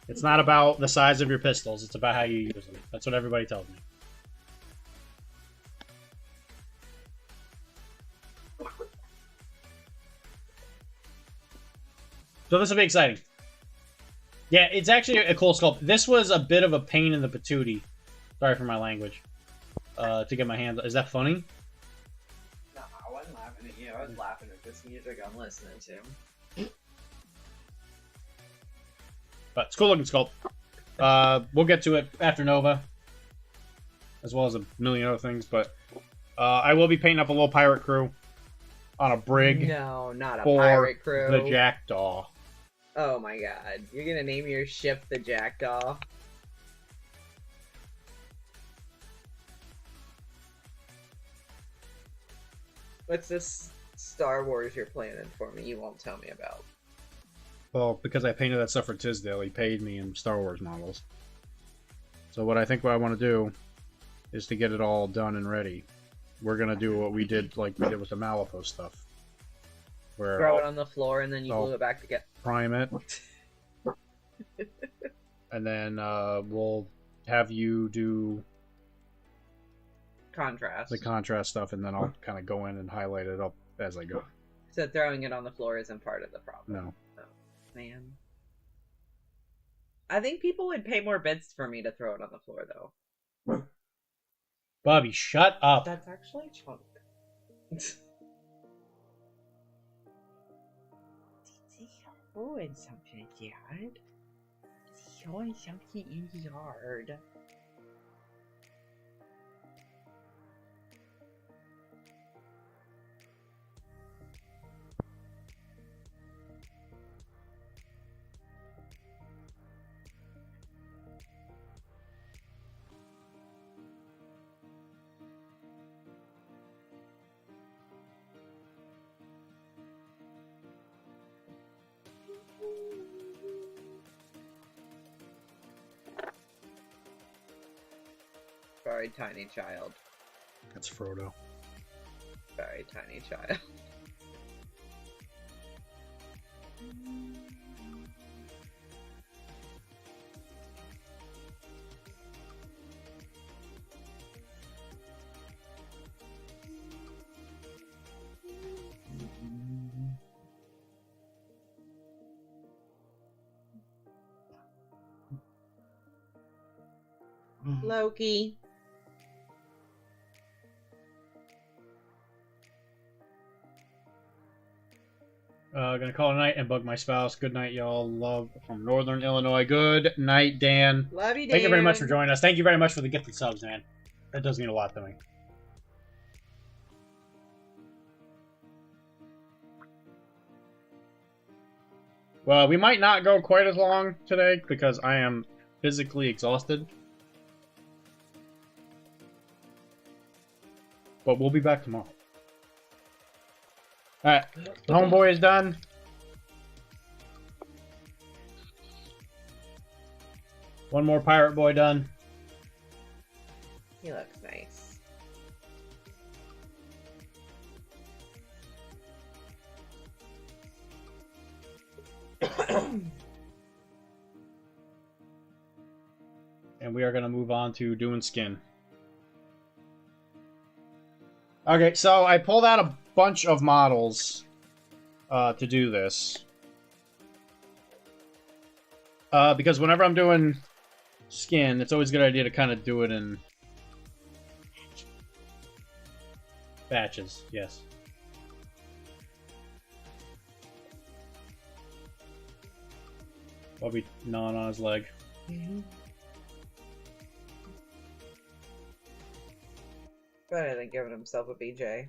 It's not about the size of your pistols, it's about how you use them. That's what everybody tells me. So this will be exciting. Yeah, it's actually a cool sculpt. This was a bit of a pain in the patootie. Sorry for my language. To get my hands... Is that funny? No, I wasn't laughing at you. I was laughing at this music I'm listening to. But it's a cool looking sculpt. We'll get to it after Nova. As well as a million other things. But I will be painting up a little pirate crew on a brig. No, not a for pirate crew. The Jackdaw. Oh my god. You're gonna name your ship the Jackdaw? What's this Star Wars you're planning for me you won't tell me about? Well, because I painted that stuff for Tisdale, he paid me in Star Wars models. So what I want to do is to get it all done and ready. We're gonna do what we did, like we did with the Malifaux stuff. Where Throw it on the floor and then you glue it back together. Prime it. And then we'll have you do Contrast. the contrast stuff, and then I'll kind of go in and highlight it up as I go. So throwing it on the floor isn't part of the problem. No. Oh, man. I think people would pay more bids for me to throw it on the floor, though. Bobby, shut up. That's actually chunk. Doing something, Dad. Doing something in the yard. Sorry, tiny child. That's Frodo. Sorry, tiny child. Loki. Gonna call it a night and bug my spouse. Good night, y'all. Love from Northern Illinois. Good night, Dan. Love you, Dan. Thank you very much for joining us. Thank you very much for the gifted subs, man. That does mean a lot to me. Well, we might not go quite as long today because I am physically exhausted. But we'll be back tomorrow. Alright, homeboy is done. One more pirate boy done. He looks nice. And we are going to move on to doing skin. Okay, so I pulled out a bunch of models to do this. Because whenever I'm doing skin, it's always a good idea to kind of do it in batches, yes. I'll be gnawing on his leg. Better than giving himself a BJ.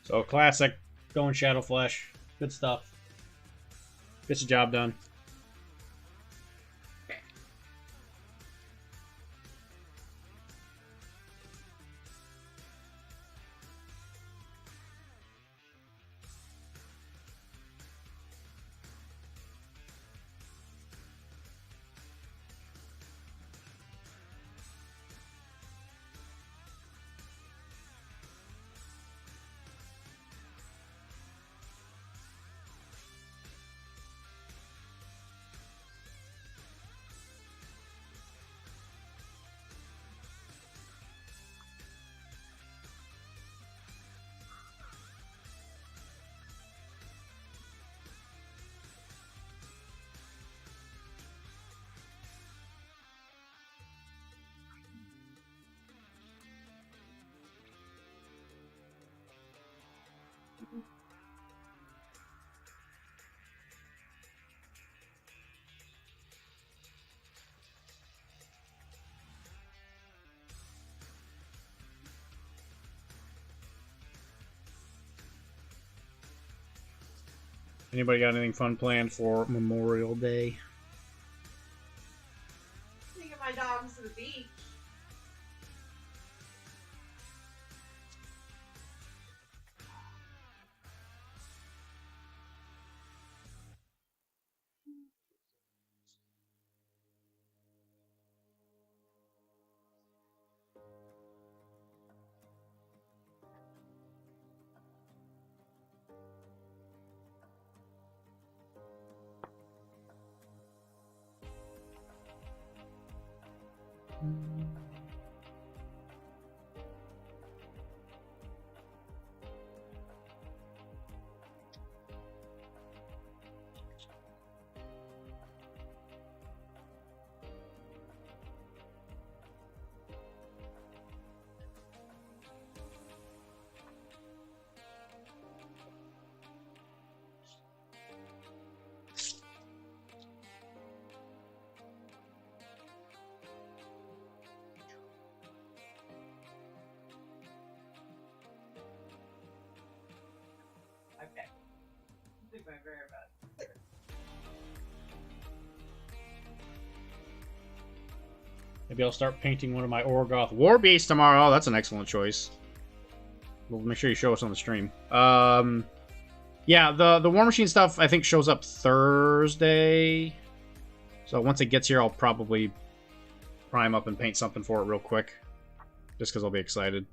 So classic, going Shadow Flesh. Good stuff. Gets the job done. Anybody got anything fun planned for Memorial Day? Taking my dogs to the beach. Okay. I think my very bad. Maybe I'll start painting one of my Orgoth War Beasts tomorrow. That's an excellent choice. Well, make sure you show us on the stream. Yeah, the War Machine stuff I think shows up Thursday. So once it gets here, I'll probably prime up and paint something for it real quick. Just because I'll be excited.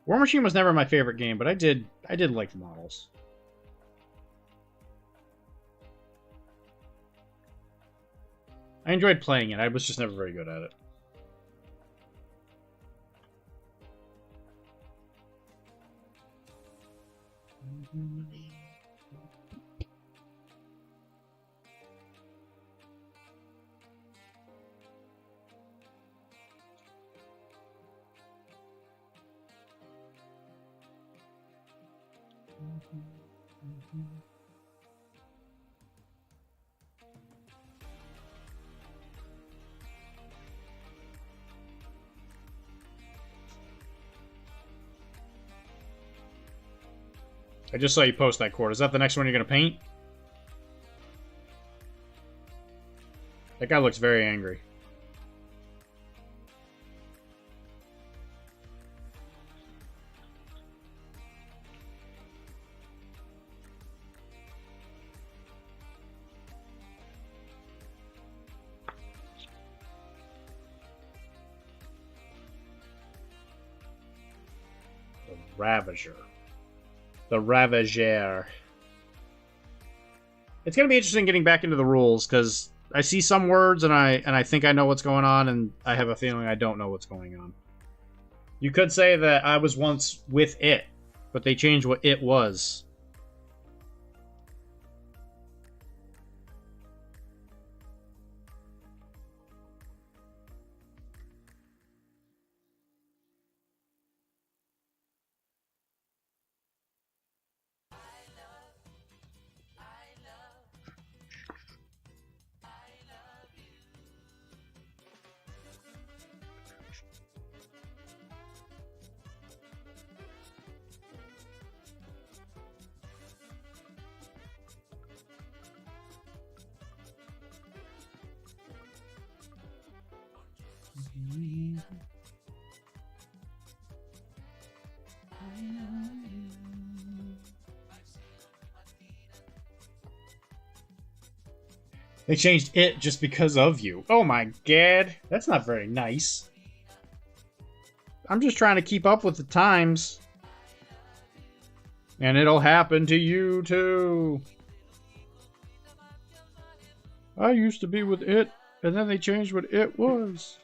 War Machine was never my favorite game, but I did like the models. I enjoyed playing it. I was just never very good at it. I just saw you post that, Cord. Is that the next one you're going to paint? That guy looks very angry. The Ravager. The Ravager. It's gonna be interesting getting back into the rules because I see some words and I think I know what's going on, and I have a feeling I don't know what's going on. You could say that I was once with it, but they changed what it was. They changed it just because of you. Oh my god. That's not very nice. I'm just trying to keep up with the times. And it'll happen to you too. I used to be with it, and then they changed what it was.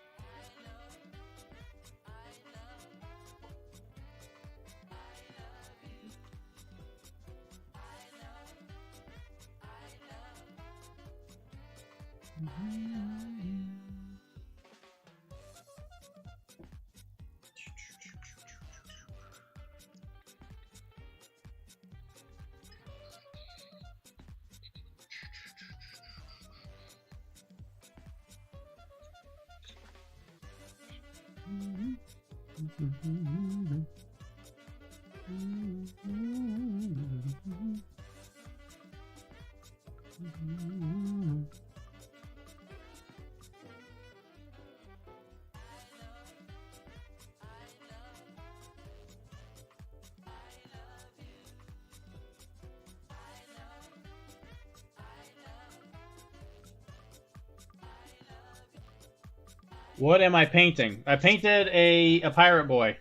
What am I painting? I painted a pirate boy.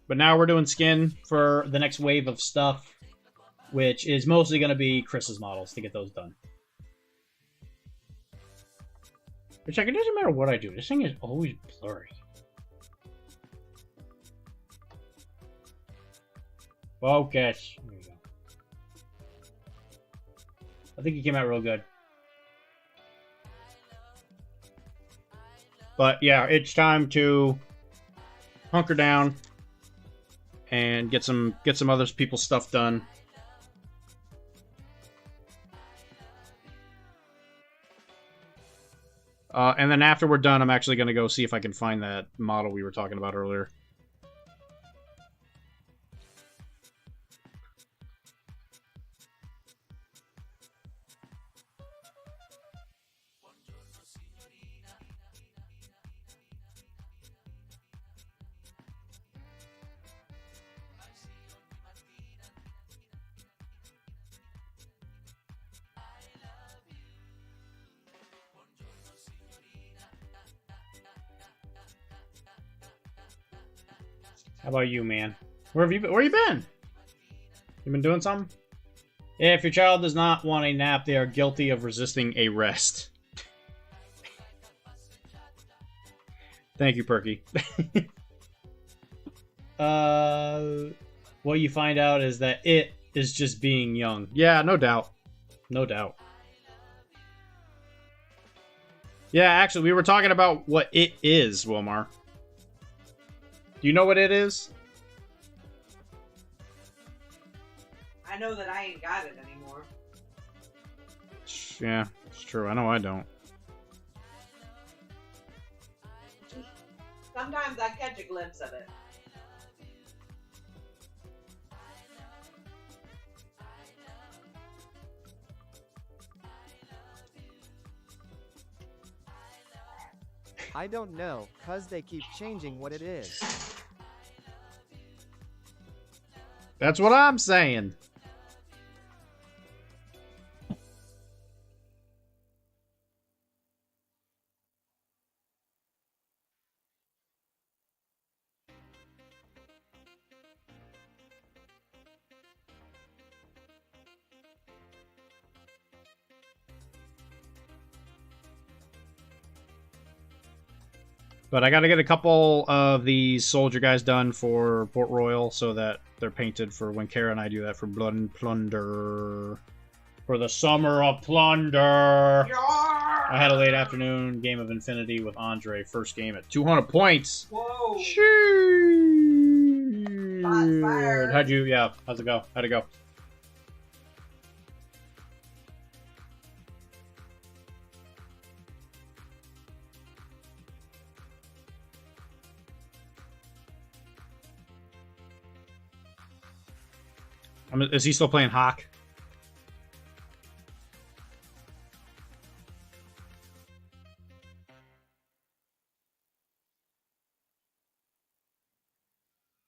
But now we're doing skin for the next wave of stuff, which is mostly going to be Chris's models to get those done. Which, like, it doesn't matter what I do. This thing is always blurry. Focus. There you go. I think he came out real good. But yeah, it's time to hunker down and get some other people's stuff done. And then after we're done, I'm actually going to go see if I can find that model we were talking about earlier. How about you, man? Where have you been? Where you been? You been doing something? If your child does not want a nap, they are guilty of resisting a rest. Thank you, Perky. What you find out is that it is just being young. Yeah, no doubt. No doubt. Yeah, actually, we were talking about what it is, Wilmar. Do you know what it is? I know that I ain't got it anymore. Yeah, it's true. I know I don't. Sometimes I catch a glimpse of it. I don't know, cause they keep changing what it is. That's what I'm saying. But I gotta get a couple of these soldier guys done for Port Royal so that they're painted for when Kara and I do that for Blood and Plunder. For the Summer of Plunder! I had a late afternoon game of Infinity with Andre. First game at 200 points! Whoa! Shoot! Fired. How'd you, yeah, how'd it go? How'd it go? Is he still playing Hawk?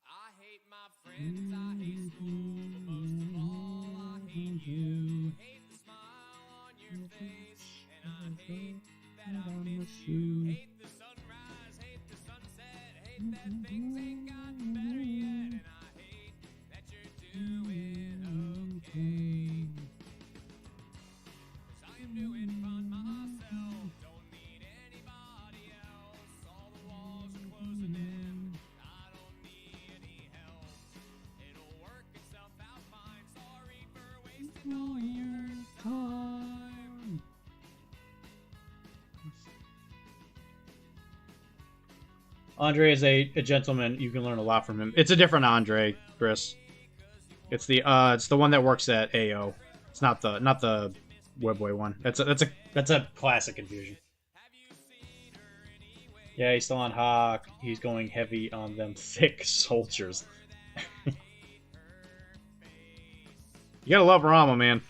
I hate my friends, I hate school, but most of all, I hate you. Hate the smile on your face, and I hate that I miss you. Hate the sunrise, hate the sunset, hate that things ain't gotten better yet, and I hate that you're doing okay. 'Cause I am doing fine myself, don't need anybody else. All the walls are closing in, I don't need any help. It'll work itself out fine. Sorry for wasting all your time. Andre is a gentleman. You can learn a lot from him. It's a different Andre, Chris. It's the one that works at AO. It's not the Webway one. That's a classic confusion. Yeah, he's still on Hawk. He's going heavy on them thick soldiers. You gotta love Rama, man.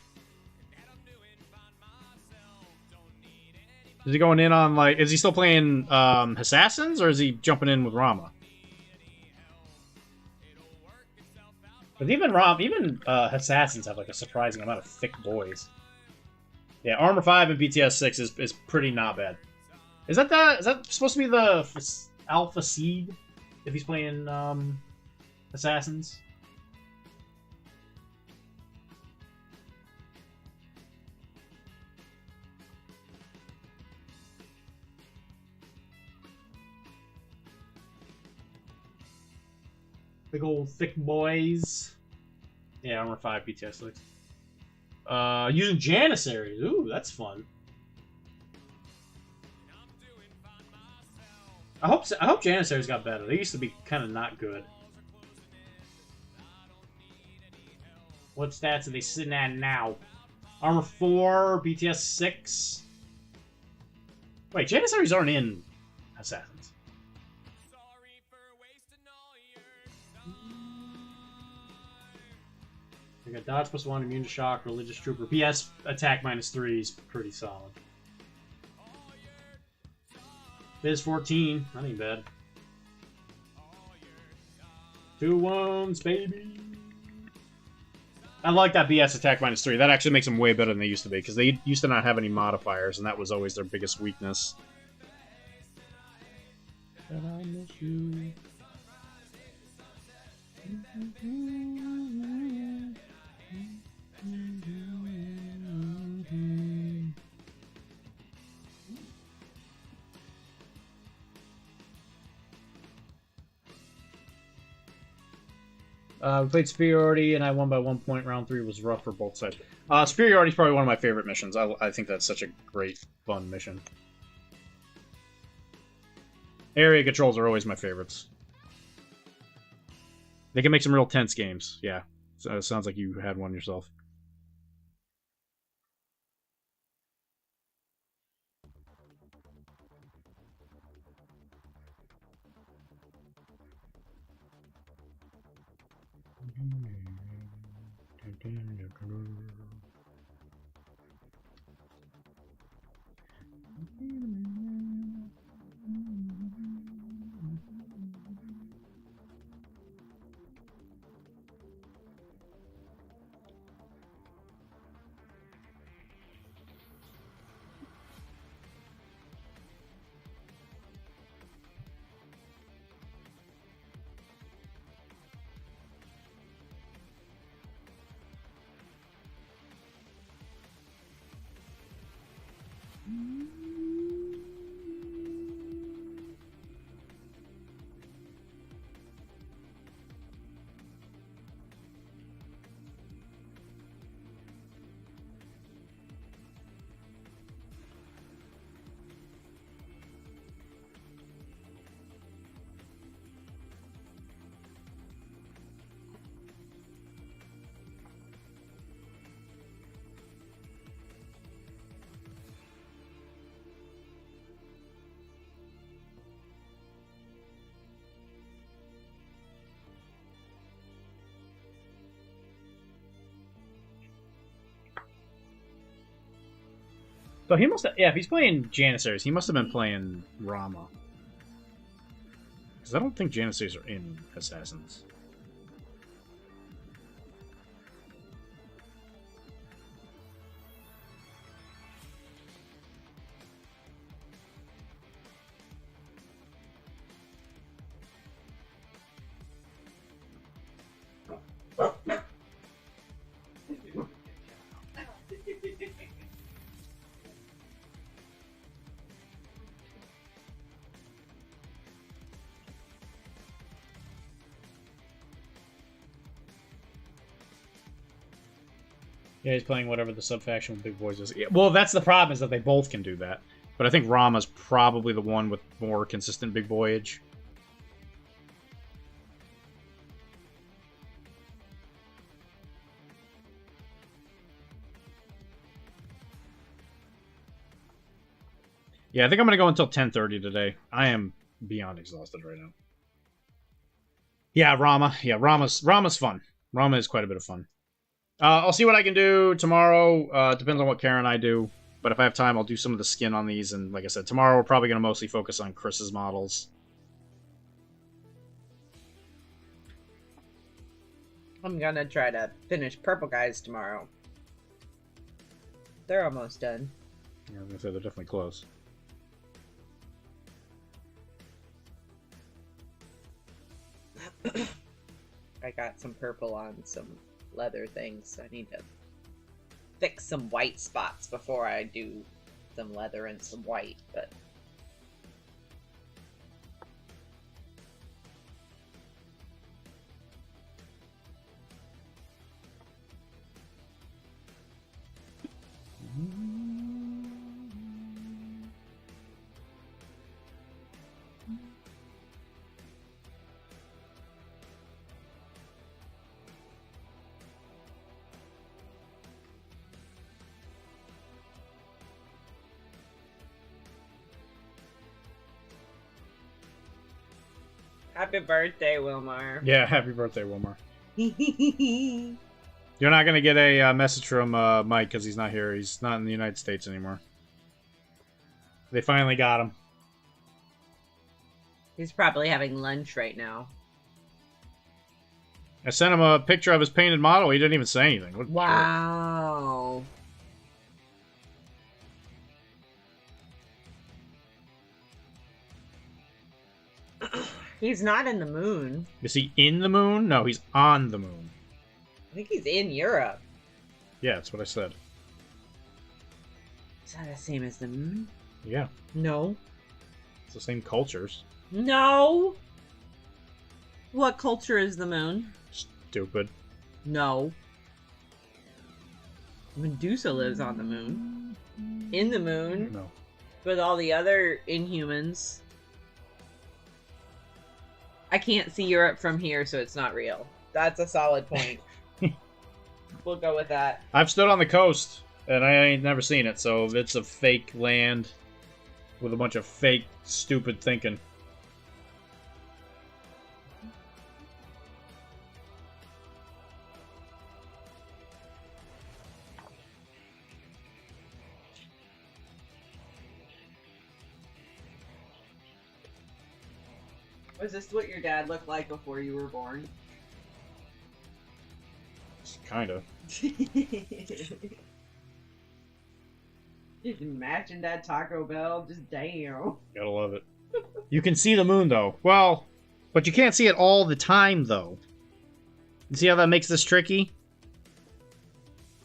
Is he going in on, like, is he still playing Assassins, or is he jumping in with Rama? But even Assassins have, like, a surprising amount of thick boys. Yeah, Armor 5 and BTS 6 is pretty not bad. Is that supposed to be the Alpha Seed if he's playing Assassins? Big old thick boys. Yeah, Armor 5, BTS 6. Using Janissaries. Ooh, that's fun. I hope Janissaries got better. They used to be kind of not good. What stats are they sitting at now? Armor 4, BTS 6. Wait, Janissaries aren't in Assassins. I got dodge +1, immune to shock, religious trooper. PS attack -3 is pretty solid. Biz 14, that ain't bad. 2 wounds, baby. I like that BS attack -3. That actually makes them way better than they used to be, because they used to not have any modifiers, and that was always their biggest weakness. But I miss you. We played Superiority, and I won by 1 point. Round 3 was rough for both sides. Superiority is probably one of my favorite missions. I think that's such a great, fun mission. Area controls are always my favorites. They can make some real tense games. Yeah, so it sounds like you had one yourself. So he must have, yeah, if he's playing Janissaries, he must have been playing Rama. Because I don't think Janissaries are in Assassins. Yeah, he's playing whatever the sub-faction with big boys is. Yeah, well, that's the problem, is that they both can do that. But I think Rama's probably the one with more consistent big boyage. Yeah, I think I'm going to go until 10:30 today. I am beyond exhausted right now. Yeah, Rama. Yeah, Rama's fun. Rama is quite a bit of fun. I'll see what I can do tomorrow. Depends on what Karen and I do. But if I have time, I'll do some of the skin on these. And like I said, tomorrow we're probably going to mostly focus on Chris's models. I'm gonna try to finish Purple Guys tomorrow. They're almost done. Yeah, I was going to say they're definitely close. I got some purple on some leather things. I need to fix some white spots before I do some leather and some white, but happy birthday, Wilmar. Yeah, happy birthday, Wilmar. You're not going to get a message from Mike because he's not here. He's not in the United States anymore. They finally got him. He's probably having lunch right now. I sent him a picture of his painted model. He didn't even say anything. What Wow. He's not in the moon. Is he in the moon? No, he's on the moon. I think he's in Europe. Yeah, that's what I said. Is that the same as the moon? Yeah, No. it's the same cultures. No! What culture is the moon? Stupid. No. Medusa lives on the moon. In the moon. No. With all the other Inhumans. I can't see Europe from here, so it's not real. That's a solid point. We'll go with that. I've stood on the coast, and I ain't never seen it, so it's a fake land with a bunch of fake, stupid thinking. Was this what your dad looked like before you were born? Kind of. Just imagine that Taco Bell, just damn. Gotta love it. You can see the moon, though. Well, but you can't see it all the time, though. You see how that makes this tricky?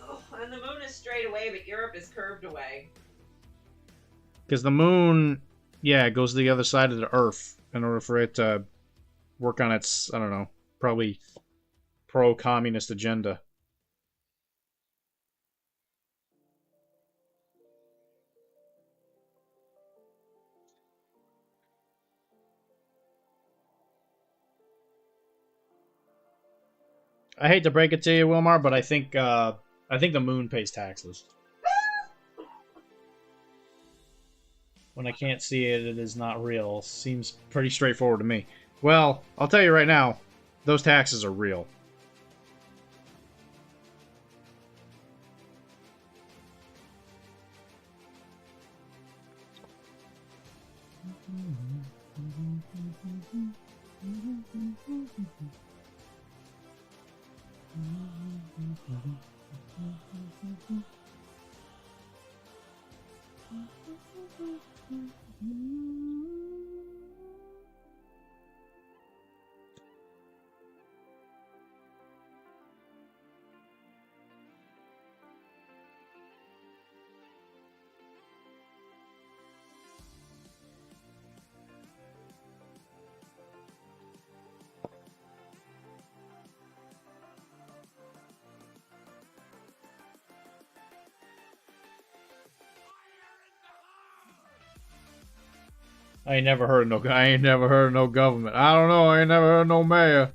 Oh, and the moon is straight away, but Europe is curved away. Because the moon, yeah, it goes to the other side of the Earth in order for it to work on its, I don't know, probably pro-communist agenda. I hate to break it to you, Wilmar, but I think the moon pays taxes. When I can't see it, it is not real. Seems pretty straightforward to me. Well, I'll tell you right now, those taxes are real. I ain't never heard of no government. I don't know. I ain't never heard of no mayor.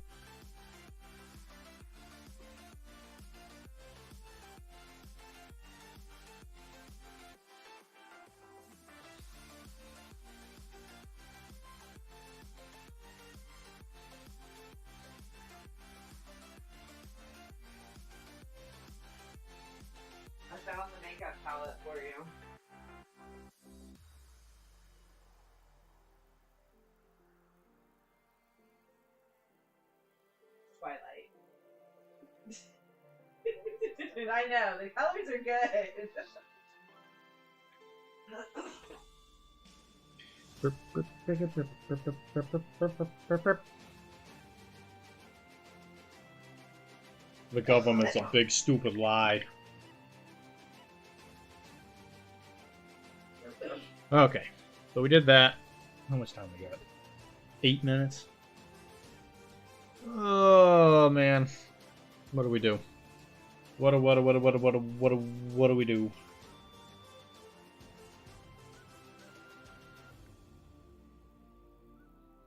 I found the makeup palette for you. Twilight. I know, the colors are good. The government's a big stupid lie. Okay, so we did that. How much time we got? 8 minutes? Oh man, what do we do? What do we do?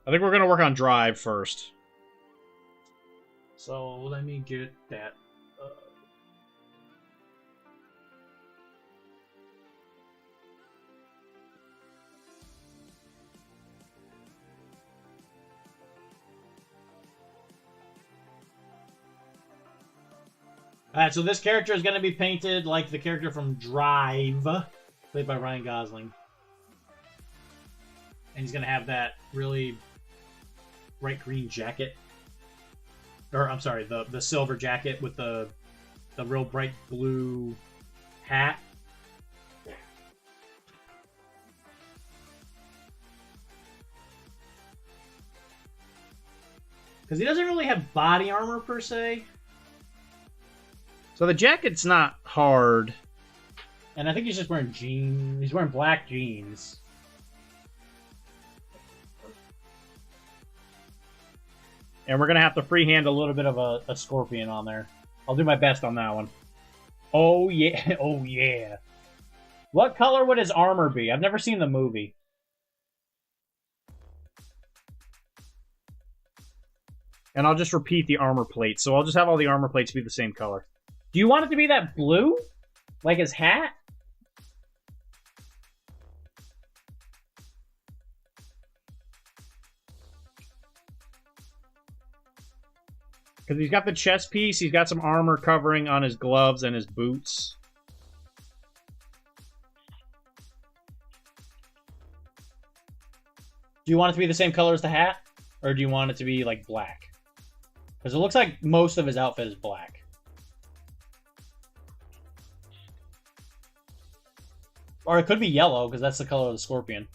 I think we're gonna work on drive first. So let me get that. Alright, so this character is going to be painted like the character from Drive, played by Ryan Gosling. And he's going to have that really bright green jacket. Or, I'm sorry, the silver jacket with the real bright blue hat. Because he doesn't really have body armor, per se. So the jacket's not hard. And I think he's just wearing jeans. He's wearing black jeans. And we're going to have to freehand a little bit of a scorpion on there. I'll do my best on that one. Oh, yeah. Oh, yeah. What color would his armor be? I've never seen the movie. And I'll just repeat the armor plates. So I'll just have all the armor plates be the same color. Do you want it to be that blue? Like his hat? Because he's got the chest piece, he's got some armor covering on his gloves and his boots. Do you want it to be the same color as the hat? Or do you want it to be, like, black? Because it looks like most of his outfit is black. Or it could be yellow, because that's the color of the scorpion.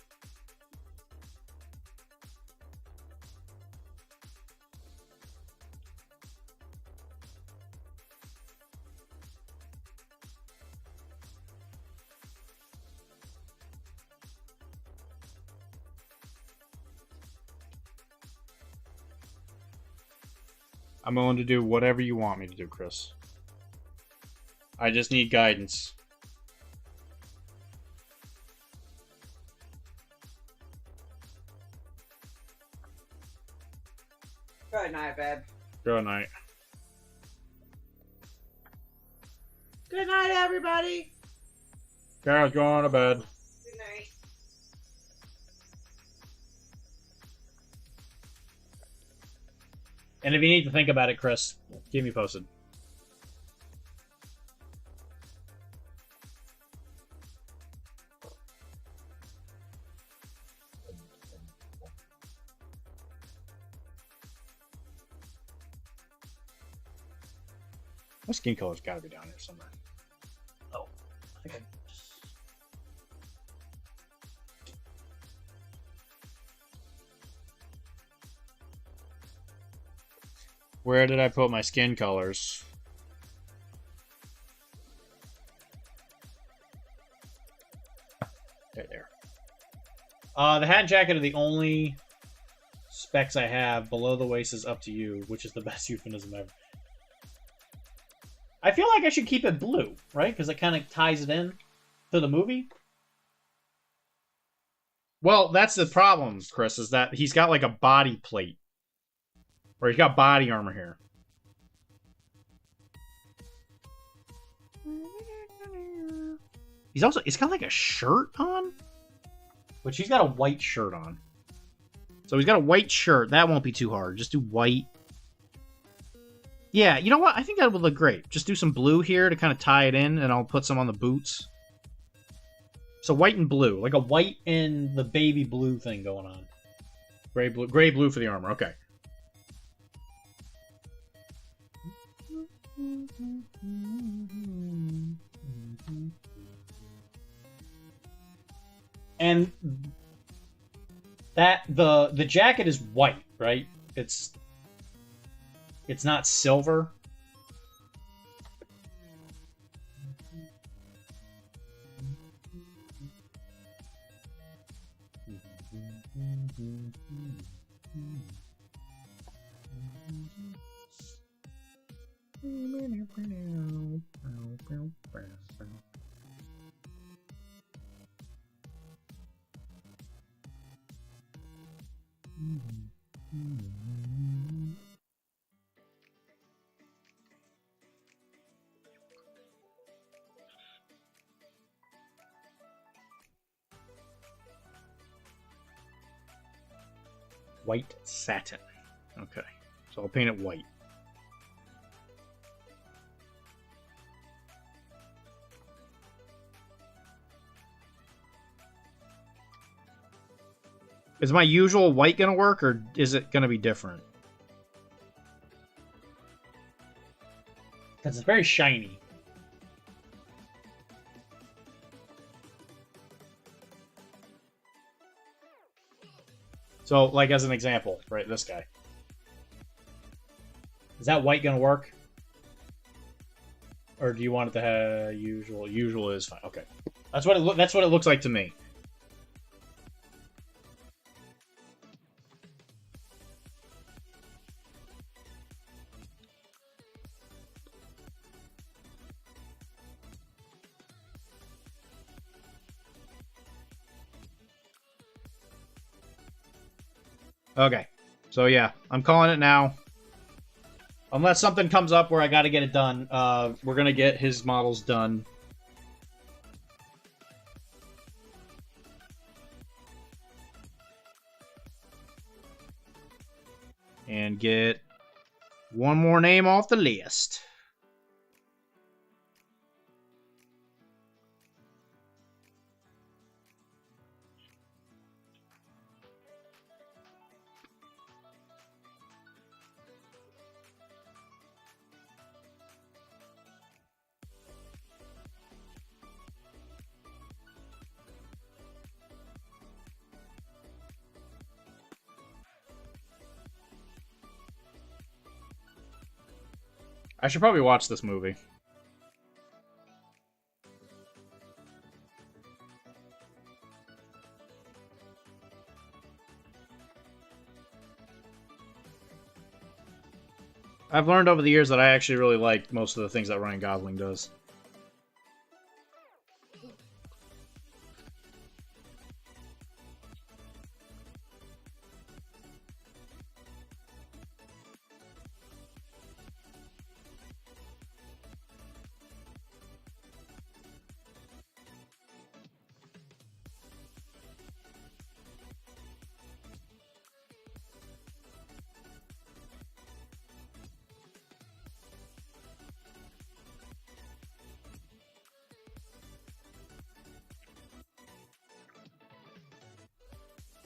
I'm willing to do whatever you want me to do, Chris. I just need guidance. Good night, babe. Good night. Good night, everybody. Carol's going to bed. Good night. And if you need to think about it, Chris, keep me posted. My skin color's got to be down here somewhere. Oh, I think I just... Where did I put my skin colors? There. The hat and jacket are the only specs I have. Below the waist is up to you, which is the best euphemism ever. I feel like I should keep it blue, right? Because it kind of ties it in to the movie. Well, that's the problem, Chris, is that he's got like a body plate. Or he's got body armor here. He's got like a shirt on? But he's got a white shirt on. So he's got a white shirt. That won't be too hard. Just do white. Yeah, you know what? I think that would look great. Just do some blue here to kind of tie it in, and I'll put some on the boots. So white and blue. Like a white and the baby blue thing going on. Gray blue for the armor. Okay. And that the jacket is white, right? It's not silver. White satin. Okay. So I'll paint it white. Is my usual white going to work, or is it going to be different? Because it's very shiny. So, like, as an example, right, this guy. Is that white going to work? Or do you want it to have usual? Usual is fine. Okay. That's what it looks like to me. Okay. So yeah, I'm calling it now. Unless something comes up where I gotta get it done, we're gonna get his models done. And get one more name off the list. I should probably watch this movie. I've learned over the years that I actually really like most of the things that Ryan Gosling does.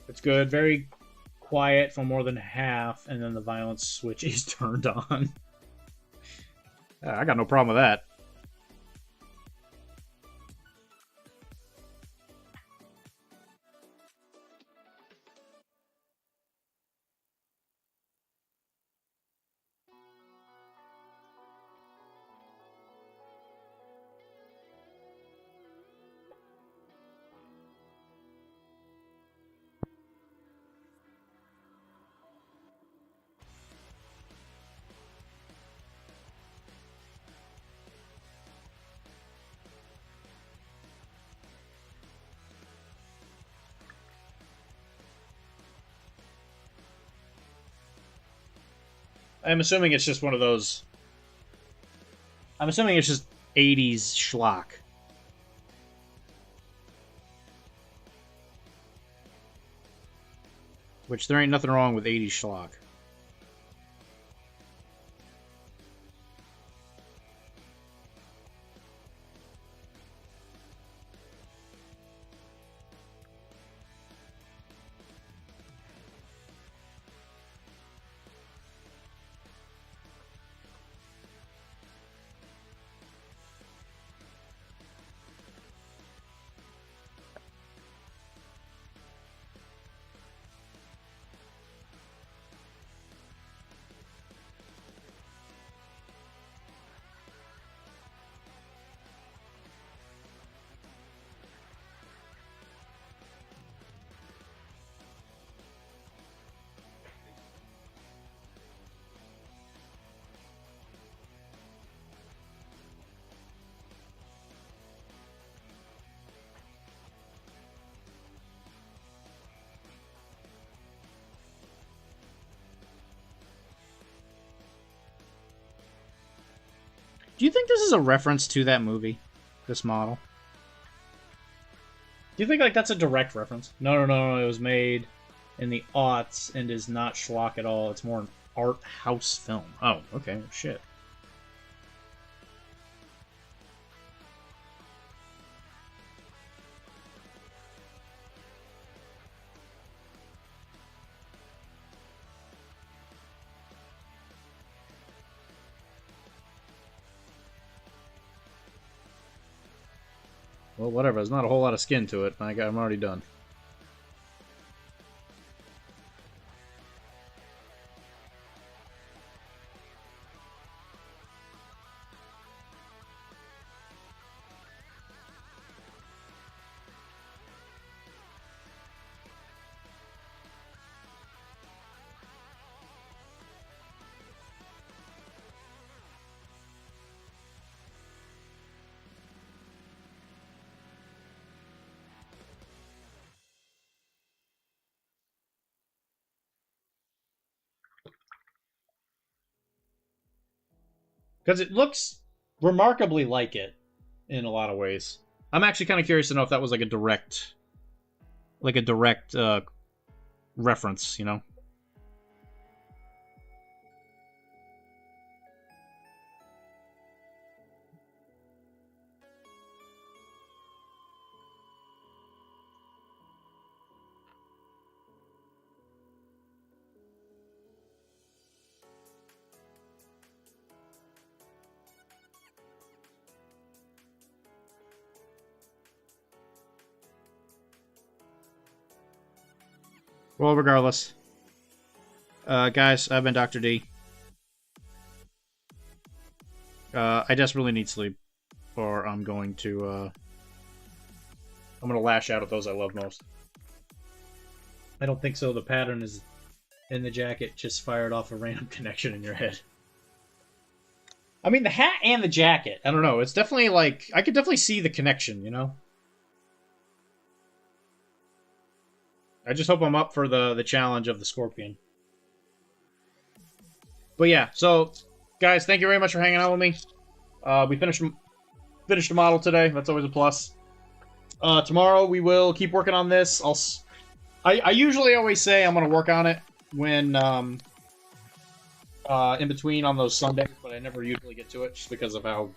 It's good, very quiet for more than half, and then the violence switch is turned on. I got no problem with that. I'm assuming it's just one of those... I'm assuming it's just 80s schlock. Which there ain't nothing wrong with 80s schlock. Do you think this is a reference to that movie? This model? Do you think like that's a direct reference? No. It was made in the aughts and is not schlock at all. It's more an art house film. Oh, okay. Shit. Well, whatever. There's not a whole lot of skin to it. I'm already done. Because it looks remarkably like it in a lot of ways. I'm actually kind of curious to know if that was like a direct reference, you know? Well, regardless. Guys, I've been Dr. D. I desperately need sleep, or I'm going to lash out at those I love most. I don't think so. The pattern is in the jacket, just fired off a random connection in your head. I mean, the hat and the jacket. I don't know. It's definitely like, I could definitely see the connection, you know? I just hope I'm up for the challenge of the Scorpion. But yeah, so guys, thank you very much for hanging out with me. We finished the model today. That's always a plus. Tomorrow we will keep working on this. I usually always say I'm gonna work on it when in between on those Sundays, but I never usually get to it just because of how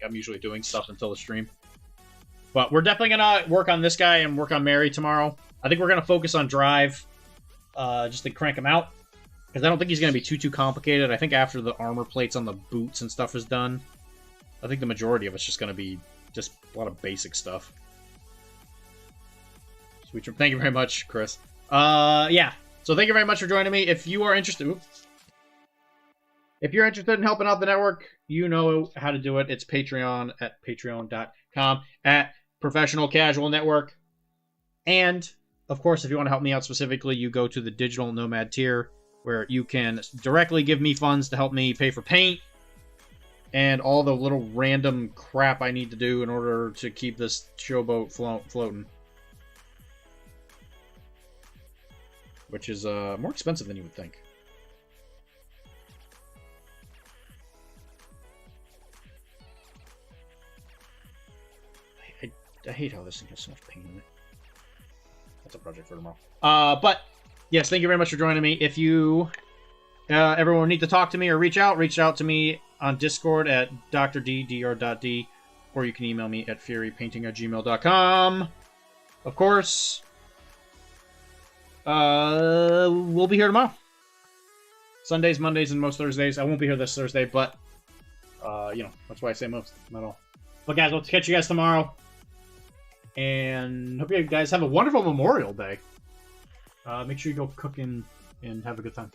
I'm usually doing stuff until the stream. But we're definitely gonna work on this guy and work on Mary tomorrow. I think we're going to focus on Drive, just to crank him out. Because I don't think he's going to be too complicated. I think after the armor plates on the boots and stuff is done, I think the majority of it's just going to be just a lot of basic stuff. Sweet. Thank you very much, Chris. Yeah. So thank you very much for joining me. If you are interested... Oops. If you're interested in helping out the network, you know how to do it. It's Patreon at patreon.com at Professional Casual Network. And... of course, if you want to help me out specifically, you go to the Digital Nomad tier, where you can directly give me funds to help me pay for paint and all the little random crap I need to do in order to keep this showboat floating. Which is more expensive than you would think. I hate how this thing has so much paint in it. That's a project for tomorrow. But, yes, thank you very much for joining me. If you ever need to talk to me or reach out to me on Discord at Dr.D, Dr.D, or you can email me at furypainting@gmail.com. Of course, we'll be here tomorrow. Sundays, Mondays, and most Thursdays. I won't be here this Thursday, but, that's why I say most, not all. But, guys, we'll catch you guys tomorrow. And hope you guys have a wonderful Memorial Day. Make sure you go cooking and have a good time.